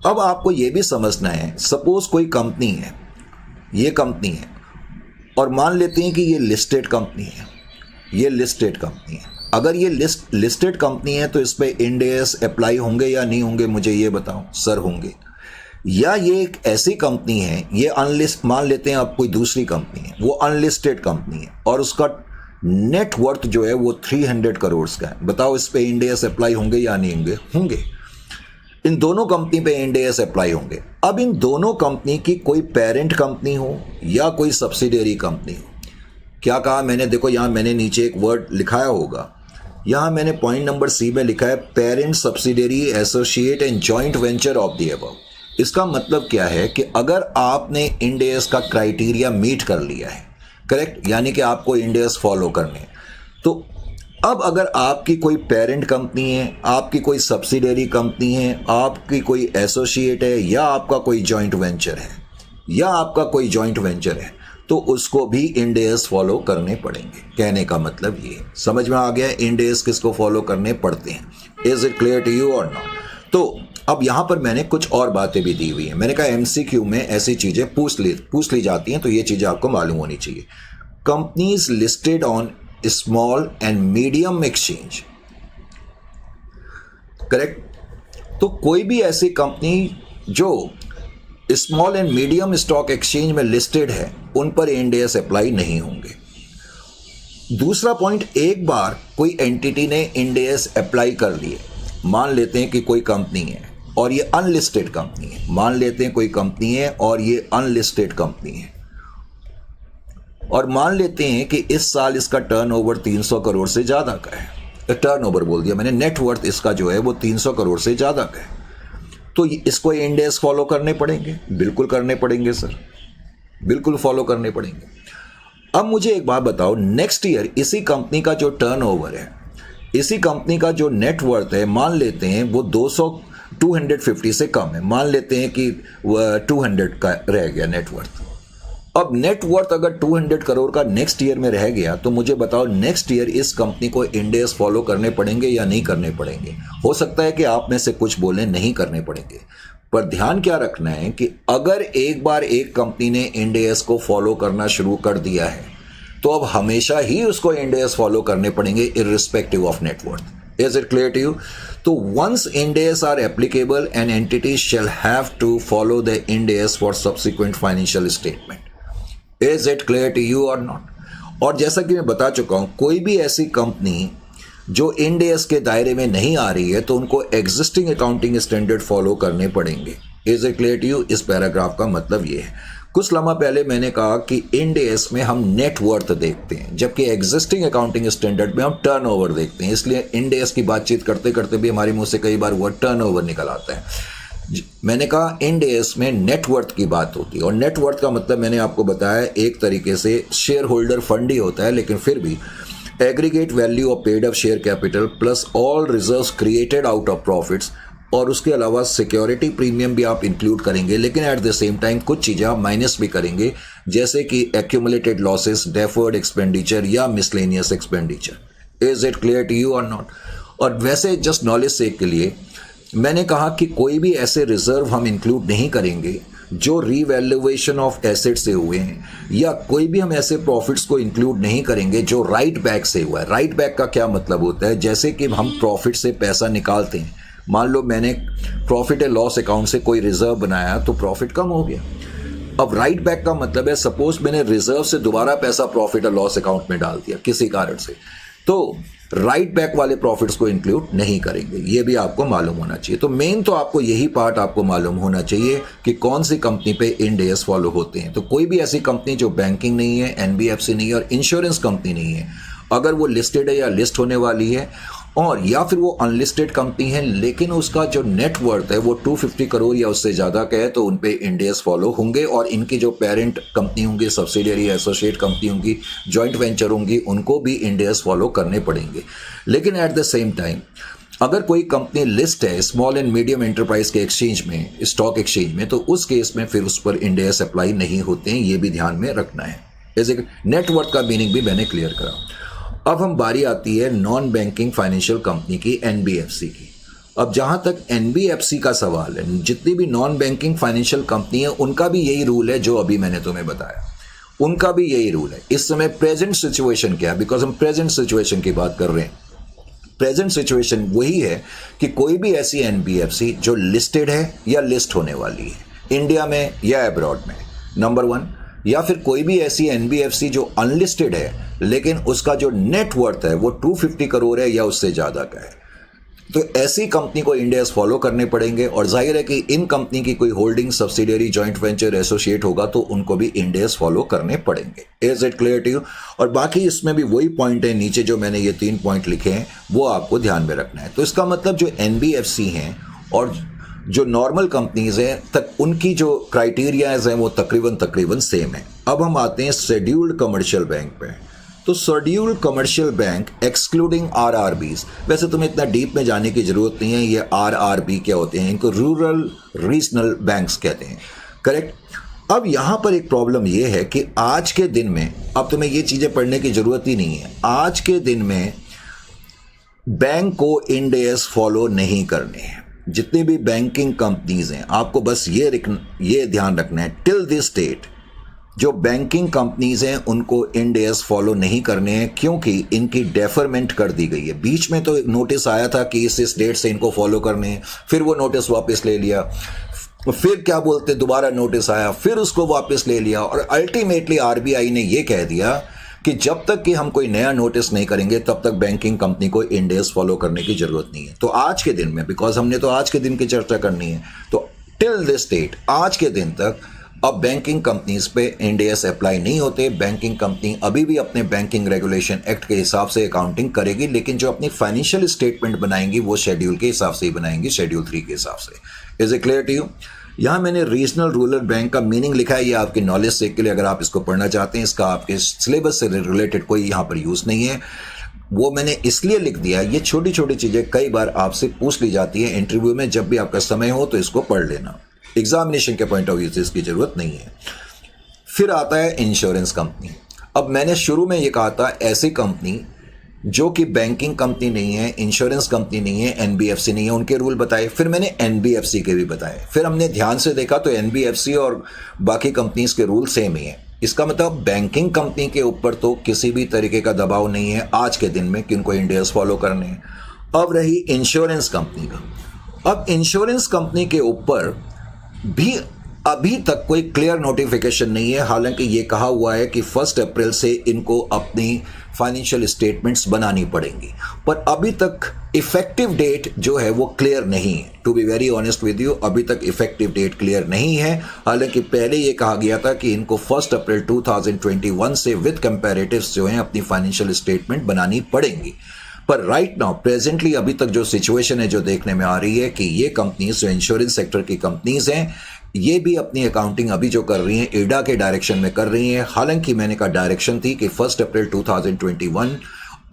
अब आपको ये भी समझना है, सपोज कोई कंपनी है, ये कंपनी है और मान लेते हैं कि ये लिस्टेड कंपनी है, ये लिस्टेड कंपनी है। अगर ये लिस्टेड कंपनी है तो इस पे इंडेस अप्लाई होंगे या नहीं होंगे, मुझे ये बताओ। सर होंगे। या ये एक ऐसी कंपनी है, ये अनलिस्ट, मान लेते हैं अब कोई दूसरी कंपनी है, वो अनलिस्टेड कंपनी है और उसका नेटवर्थ जो है वो 300 करोड़ का है, बताओ इस पे इंडेस अप्लाई होंगे या नहीं होंगे? होंगे। इन दोनों कंपनी पे इंडेस अप्लाई होंगे। अब इन दोनों कंपनी की कोई पेरेंट कंपनी हो या कोई सब्सिडियरी कंपनी हो, क्या कहा मैंने? देखो यहां मैंने नीचे एक वर्ड लिखाया होगा, यहां मैंने पॉइंट नंबर सी में लिखा है parent, subsidiary, associate and joint venture of the above. इसका मतलब क्या है कि अगर आपने इंडेस का क्राइटेरिया मीट कर लिया है, करेक्ट, यानी कि आपको इंडेस फॉलो करने, तो अब अगर आपकी कोई पेरेंट कंपनी है, आपकी कोई सब्सिडियरी कंपनी है, आपकी कोई एसोसिएट है, या आपका कोई जॉइंट वेंचर है, तो उसको भी इंडेस फॉलो करने पड़ेंगे। कहने का मतलब ये, समझ में आ गया? इंडेस किसको फॉलो करने पड़ते हैं। Is it clear to you और नॉट? तो अब यहां पर मैंने कुछ और बातें भी दी हुई हैं। मैंने कहा एमसीक्यू में ऐसी चीजें पूछ ली जाती हैं, तो ये चीजें आपको मालूम होनी चाहिए। Companies listed on small and medium exchange, correct. तो कोई भी ऐसी कंपनी जो small and medium stock exchange में लिस्टेड है, उन पर इंडेस अप्लाई नहीं होंगे। दूसरा पॉइंट, एक बार कोई एंटिटी ने इंडेस अप्लाई कर लिए, मान लेते हैं कि कोई कंपनी है और ये अनलिस्टेड कंपनी है, मान लेते हैं कोई कंपनी है और ये अनलिस्टेड कंपनी है, और मान लेते हैं कि इस साल इसका टर्नओवर 300 करोड़ से ज़्यादा का है। टर्नओवर बोल दिया मैंने, नेटवर्थ इसका जो है वो 300 करोड़ से ज़्यादा का है, तो इसको इंडेस फॉलो करने पड़ेंगे? बिल्कुल करने पड़ेंगे सर, बिल्कुल फॉलो करने पड़ेंगे। अब मुझे एक बात बताओ, नेक्स्ट ईयर इसी कंपनी का जो टर्नओवर है, इसी कंपनी का जो नेटवर्थ है, मान लेते हैं वो 250 से कम है, मान लेते हैं कि 200 का रह गया नेटवर्थ। अब नेटवर्थ अगर 200 करोड़ का नेक्स्ट ईयर में रह गया, तो मुझे बताओ नेक्स्ट ईयर इस कंपनी को इंडेस फॉलो करने पड़ेंगे या नहीं करने पड़ेंगे? हो सकता है कि आप में से कुछ बोले नहीं करने पड़ेंगे, पर ध्यान क्या रखना है कि अगर एक बार एक कंपनी ने इंडेस को फॉलो करना शुरू कर दिया है, तो अब हमेशा ही उसको इंडेस फॉलो करने पड़ेंगे irrespective of net worth. Is it clear to you? तो once Ind AS are applicable, an entity shall have to follow the Ind AS for subsequent financial statement. Is it clear to you और नॉट? और जैसा कि मैं बता चुका हूं, कोई भी ऐसी कंपनी जो इंडेस के दायरे में नहीं आ रही है, तो उनको एग्जिस्टिंग अकाउंटिंग स्टैंडर्ड फॉलो करने पड़ेंगे। Is it clear to you? इस पैराग्राफ का मतलब ये है। कुछ लम्हा पहले मैंने कहा कि इंडेस में हम नेटवर्थ देखते हैं, जबकि एग्जिस्टिंग अकाउंटिंग स्टैंडर्ड में हम टर्नओवर देखते हैं। इसलिए इंडेस की बातचीत करते करते भी हमारे मुंह से कई बार वर्ड टर्नओवर निकल आता है। मैंने कहा इंड एस में नेटवर्थ की बात होती है, और नेटवर्थ का मतलब मैंने आपको बताया एक तरीके से शेयर होल्डर फंड ही होता है, लेकिन फिर भी aggregate value of paid up share capital plus all reserves created out of profits, और उसके अलावा सिक्योरिटी प्रीमियम भी आप इंक्लूड करेंगे, लेकिन एट द सेम टाइम कुछ चीज़ें आप माइनस भी करेंगे, जैसे कि एक्यूमुलेटेड लॉसेस, डेफर्ड एक्सपेंडिचर या miscellaneous expenditure. Is it clear to you और नॉट? और वैसे जस्ट नॉलेज सेक के लिए मैंने कहा कि कोई भी ऐसे रिजर्व हम इंक्लूड नहीं करेंगे जो रीवैल्यूएशन ऑफ एसेट से हुए हैं, या कोई भी हम ऐसे प्रॉफिट्स को इंक्लूड नहीं करेंगे जो राइट बैक से हुआ है। राइट बैक का क्या मतलब होता है? जैसे कि हम प्रॉफिट से पैसा निकालते हैं, मान लो मैंने प्रॉफिट एंड लॉस अकाउंट से कोई रिजर्व बनाया तो प्रॉफिट कम हो गया। अब राइट बैक का मतलब है सपोज मैंने रिजर्व से दोबारा पैसा प्रॉफिट और लॉस अकाउंट में डाल दिया किसी कारण से, तो राइट बैक वाले प्रॉफिट्स को इंक्लूड नहीं करेंगे, ये भी आपको मालूम होना चाहिए। तो मेन तो आपको यही पार्ट आपको मालूम होना चाहिए कि कौन सी कंपनी पे इंड एस फॉलो होते हैं। तो कोई भी ऐसी कंपनी जो बैंकिंग नहीं है, एनबीएफसी नहीं है और इंश्योरेंस कंपनी नहीं है, अगर वो लिस्टेड है या लिस्ट होने वाली है, और या फिर वो अनलिस्टेड कंपनी है लेकिन उसका जो नेटवर्थ है वो 250 करोड़ या उससे ज़्यादा का है, तो उन पे इंड एस फॉलो होंगे, और इनकी जो पेरेंट कंपनी होंगी, सब्सिडियरी एसोसिएट कंपनी होंगी, जॉइंट वेंचर होंगी, उनको भी इंड एस फॉलो करने पड़ेंगे। लेकिन एट द सेम टाइम अगर कोई कंपनी लिस्ट है स्मॉल एंड मीडियम एंटरप्राइज के एक्सचेंज में, स्टॉक एक्सचेंज में, तो उस केस में फिर उस पर इंड एस अप्लाई नहीं होते हैं, ये भी ध्यान में रखना है। जैसे नेटवर्थ का मीनिंग भी मैंने क्लियर करा। अब हम बारी आती है नॉन बैंकिंग फाइनेंशियल कंपनी की, एनबीएफसी की। अब जहां तक एनबीएफसी का सवाल है, जितनी भी नॉन बैंकिंग फाइनेंशियल कंपनी है उनका भी यही रूल है जो अभी मैंने तुम्हें बताया, उनका भी यही रूल है। इस समय प्रेजेंट सिचुएशन क्या है, बिकॉज हम प्रेजेंट सिचुएशन की बात कर रहे हैं। प्रेजेंट सिचुएशन वही है कि कोई भी ऐसी एनबीएफसी जो लिस्टेड है या लिस्ट होने वाली है इंडिया में या अब्रॉड में, नंबर 1, या फिर कोई भी ऐसी एनबीएफसी जो अनलिस्टेड है लेकिन उसका जो नेटवर्थ है वो 250 करोड़ है या उससे ज़्यादा का है, तो ऐसी कंपनी को इंड एस फॉलो करने पड़ेंगे। और जाहिर है कि इन कंपनी की कोई holding, subsidiary, joint venture, associate होगा तो उनको भी इंड एस फॉलो करने पड़ेंगे। Is it clear to you? और बाकी इसमें भी वही पॉइंट है, नीचे जो मैंने ये 3 पॉइंट लिखे हैं वो आपको ध्यान में रखना है। तो इसका मतलब जो एनबीएफसी हैं और जो नॉर्मल कंपनीज हैं तक उनकी जो क्राइटेरियाज हैं वो तकरीबन सेम है। अब हम आते हैं शेड्यूल्ड कमर्शियल बैंक पे। तो scheduled commercial bank excluding RRBs, वैसे तुम्हें इतना डीप में जाने की जरूरत नहीं है, ये आरआरबी क्या होते हैं, इनको रूरल रीजनल बैंक्स कहते हैं, करेक्ट। अब यहां पर एक प्रॉब्लम ये है कि आज के दिन में, अब तुम्हें ये चीजें पढ़ने की जरूरत ही नहीं है, आज के दिन में बैंक को इंड एस फॉलो नहीं करने हैं। जितनी भी बैंकिंग कंपनीज हैं आपको बस ये ध्यान रखना है, टिल दिस डेट जो बैंकिंग कंपनीज हैं उनको इंड एस फॉलो नहीं करने हैं, क्योंकि इनकी डेफरमेंट कर दी गई है। बीच में तो नोटिस आया था कि इस डेट से इनको फॉलो करने हैं, फिर वो नोटिस वापस ले लिया, फिर क्या बोलते दोबारा नोटिस आया, फिर उसको वापस ले लिया, और अल्टीमेटली आरबीआई ने ये कह दिया कि जब तक कि हम कोई नया नोटिस नहीं करेंगे तब तक बैंकिंग कंपनी को इंड एस फॉलो करने की जरूरत नहीं है। तो आज के दिन में, बिकॉज हमने तो आज के दिन की चर्चा करनी है, तो टिल दिस डेट, आज के दिन तक अब बैंकिंग कंपनीज पे इंड एस अप्लाई नहीं होते। बैंकिंग कंपनी अभी भी अपने बैंकिंग रेगुलेशन एक्ट के हिसाब से अकाउंटिंग करेगी, लेकिन जो अपनी फाइनेंशियल स्टेटमेंट बनाएंगी वो शेड्यूल के हिसाब से ही बनाएंगी, शेड्यूल 3 के हिसाब से। Is it clear to you? यहाँ मैंने रीजनल रूरल बैंक का मीनिंग लिखा है, ये आपकी नॉलेज से के लिए, अगर आप इसको पढ़ना चाहते हैं, इसका आपके सिलेबस से रिलेटेड कोई यहाँ पर यूज नहीं है, वो मैंने इसलिए लिख दिया। ये छोटी छोटी चीजें कई बार आपसे पूछ ली जाती है इंटरव्यू में, जब भी आपका समय हो तो इसको पढ़ लेना, एग्जामिनेशन के पॉइंट ऑफ व्यू से इसकी जरूरत नहीं है। फिर आता है इंश्योरेंस कंपनी। अब मैंने शुरू में ये कहा था ऐसी कंपनी जो कि बैंकिंग कंपनी नहीं है, इंश्योरेंस कंपनी नहीं है, एनबीएफसी नहीं है, उनके रूल बताए। फिर मैंने एनबीएफसी के भी बताए। फिर हमने ध्यान से देखा तो एनबीएफसी और बाकी कंपनीज के रूल सेम ही है। इसका मतलब बैंकिंग कंपनी के ऊपर तो किसी भी तरीके का दबाव नहीं है आज के दिन में कि उनको इंड एस फॉलो करने हैं। अब रही इंश्योरेंस कंपनी का। अब इंश्योरेंस कंपनी के ऊपर भी अभी तक कोई क्लियर नोटिफिकेशन नहीं है। हालांकि ये कहा हुआ है कि 1 अप्रैल से इनको अपनी फाइनेंशियल स्टेटमेंट्स बनानी पड़ेंगी, पर अभी तक इफेक्टिव डेट जो है वो क्लियर नहीं है। To be very honest with you, अभी तक इफेक्टिव डेट क्लियर नहीं है। हालांकि पहले ये कहा गया था कि इनको 1 अप्रैल 2021 से विद कंपैरेटिव्स जो हैं अपनी फाइनेंशियल स्टेटमेंट बनानी पड़ेंगी, पर राइट नाउ प्रेजेंटली अभी तक जो सिचुएशन है जो देखने में आ रही है कि ये कंपनीज जो इंश्योरेंस सेक्टर की कंपनीज हैं ये भी अपनी अकाउंटिंग अभी जो कर रही हैं एडा के डायरेक्शन में कर रही हैं। हालांकि मैंने कहा डायरेक्शन थी कि 1 अप्रैल 2021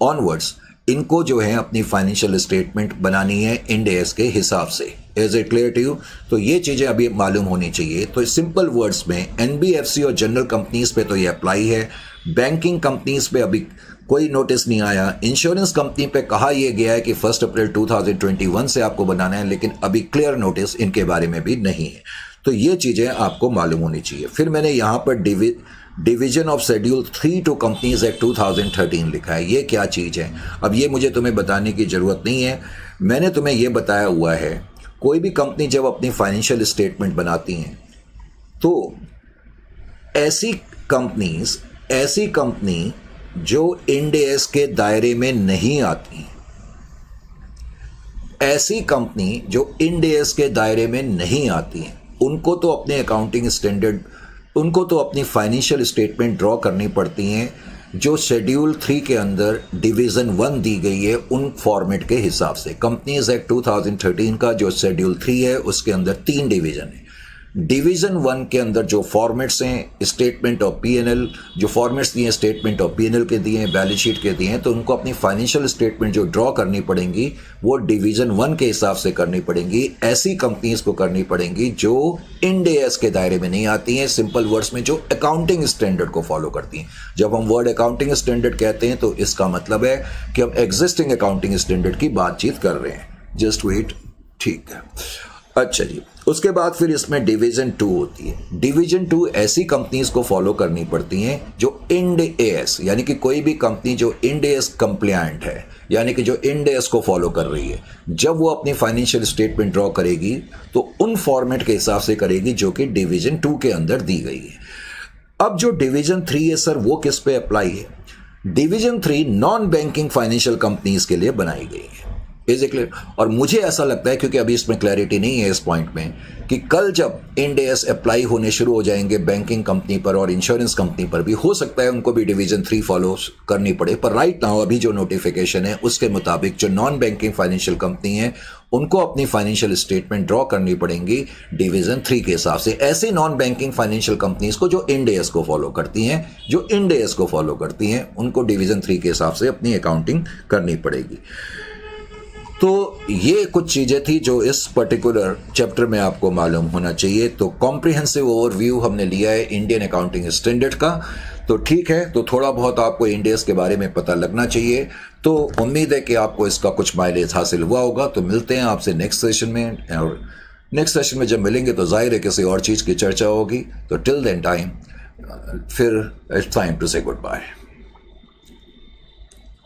ऑनवर्ड्स इनको जो है अपनी फाइनेंशियल स्टेटमेंट बनानी है इंड एस के हिसाब से। Is it clear to you? तो ये चीज़ें अभी मालूम होनी चाहिए। तो सिंपल वर्ड्स में एनबीएफसी और जनरल कंपनीज पे तो ये अप्लाई है, बैंकिंग कंपनीज पे अभी कोई नोटिस नहीं आया। इंश्योरेंस कंपनी पे कहा यह गया है कि 1 अप्रैल 2021 से आपको बनाना है, लेकिन अभी क्लियर नोटिस इनके बारे में भी नहीं है। तो ये चीज़ें आपको मालूम होनी चाहिए। फिर मैंने यहाँ पर division of schedule 3 to companies act 2013 लिखा है। ये क्या चीज़ है? अब ये मुझे तुम्हें बताने की ज़रूरत नहीं है, मैंने तुम्हें ये बताया हुआ है। कोई भी कंपनी जब अपनी फाइनेंशियल स्टेटमेंट बनाती हैं तो ऐसी कंपनी जो इंड एस के दायरे में नहीं आती, ऐसी कंपनी जो इंड एस के दायरे में नहीं आती हैं उनको तो अपने अकाउंटिंग स्टैंडर्ड, उनको तो अपनी फाइनेंशियल स्टेटमेंट ड्रॉ करनी पड़ती हैं जो शेड्यूल 3 के अंदर डिवीज़न 1 दी गई है उन फॉर्मेट के हिसाब से। कंपनीज एक्ट 2013 का जो शेड्यूल 3 है उसके अंदर 3 डिवीज़न है। डिवीज़न 1 के अंदर जो फॉर्मेट्स हैं स्टेटमेंट ऑफ पीएनएल, जो फॉर्मेट्स दिए हैं स्टेटमेंट ऑफ पीएनएल के दिए हैं, बैलेंस शीट के दिए हैं, तो उनको अपनी फाइनेंशियल स्टेटमेंट जो ड्रॉ करनी पड़ेंगी वो डिवीज़न 1 के हिसाब से करनी पड़ेंगी। ऐसी कंपनीज को करनी पड़ेंगी जो इंड एस के दायरे में नहीं आती हैं, सिंपल वर्ड्स में जो अकाउंटिंग स्टैंडर्ड को फॉलो करती हैं। जब हम वर्ड अकाउंटिंग स्टैंडर्ड कहते हैं तो इसका मतलब है कि हम एग्जिस्टिंग अकाउंटिंग स्टैंडर्ड की बातचीत कर रहे हैं। जस्ट वेट, ठीक है। अच्छा जी, उसके बाद फिर इसमें डिवीजन 2 होती है। डिवीजन 2 ऐसी कंपनीज को फॉलो करनी पड़ती हैं जो इंड एस, यानी कि कोई भी कंपनी जो इंड एस कंप्लायंट है, यानी कि जो इंड एस को फॉलो कर रही है, जब वो अपनी फाइनेंशियल स्टेटमेंट ड्रॉ करेगी तो उन फॉर्मेट के हिसाब से करेगी जो कि डिवीजन 2 के अंदर दी गई है। अब जो डिवीजन 3 है सर, वो किस पे अप्लाई है? Division 3 non banking financial companies के लिए बनाई गई है। Is it clear? और मुझे ऐसा लगता है, क्योंकि अभी इसमें क्लैरिटी नहीं है इस पॉइंट में, कि कल जब इंड एस अप्लाई होने शुरू हो जाएंगे बैंकिंग कंपनी पर और इंश्योरेंस कंपनी पर भी, हो सकता है उनको भी डिवीजन 3 फॉलो करनी पड़े। पर राइट नाउ अभी जो नोटिफिकेशन है उसके मुताबिक जो नॉन बैंकिंग फाइनेंशियल कंपनी है उनको अपनी फाइनेंशियल स्टेटमेंट ड्रॉ करनी पड़ेंगी डिवीजन 3 के हिसाब से। ऐसी नॉन बैंकिंग फाइनेंशियल कंपनीज को जो इंड एस को फॉलो करती हैं, जो इंड एस को फॉलो करती हैं, उनको डिवीजन 3 के हिसाब से अपनी अकाउंटिंग करनी पड़ेगी। तो ये कुछ चीज़ें थी जो इस पर्टिकुलर चैप्टर में आपको मालूम होना चाहिए। तो कॉम्प्रिहेंसिव ओवरव्यू हमने लिया है इंडियन अकाउंटिंग स्टैंडर्ड का। तो ठीक है, तो थोड़ा बहुत आपको इंड एस के बारे में पता लगना चाहिए। तो उम्मीद है कि आपको इसका कुछ माइलेज हासिल हुआ होगा। तो मिलते हैं आपसे नेक्स्ट सेशन में, और नेक्स्ट सेशन में जब मिलेंगे तो जाहिर है किसी और चीज़ की चर्चा होगी। तो टिल देन टाइम, फिर इट्स टाइम टू से गुड बाय।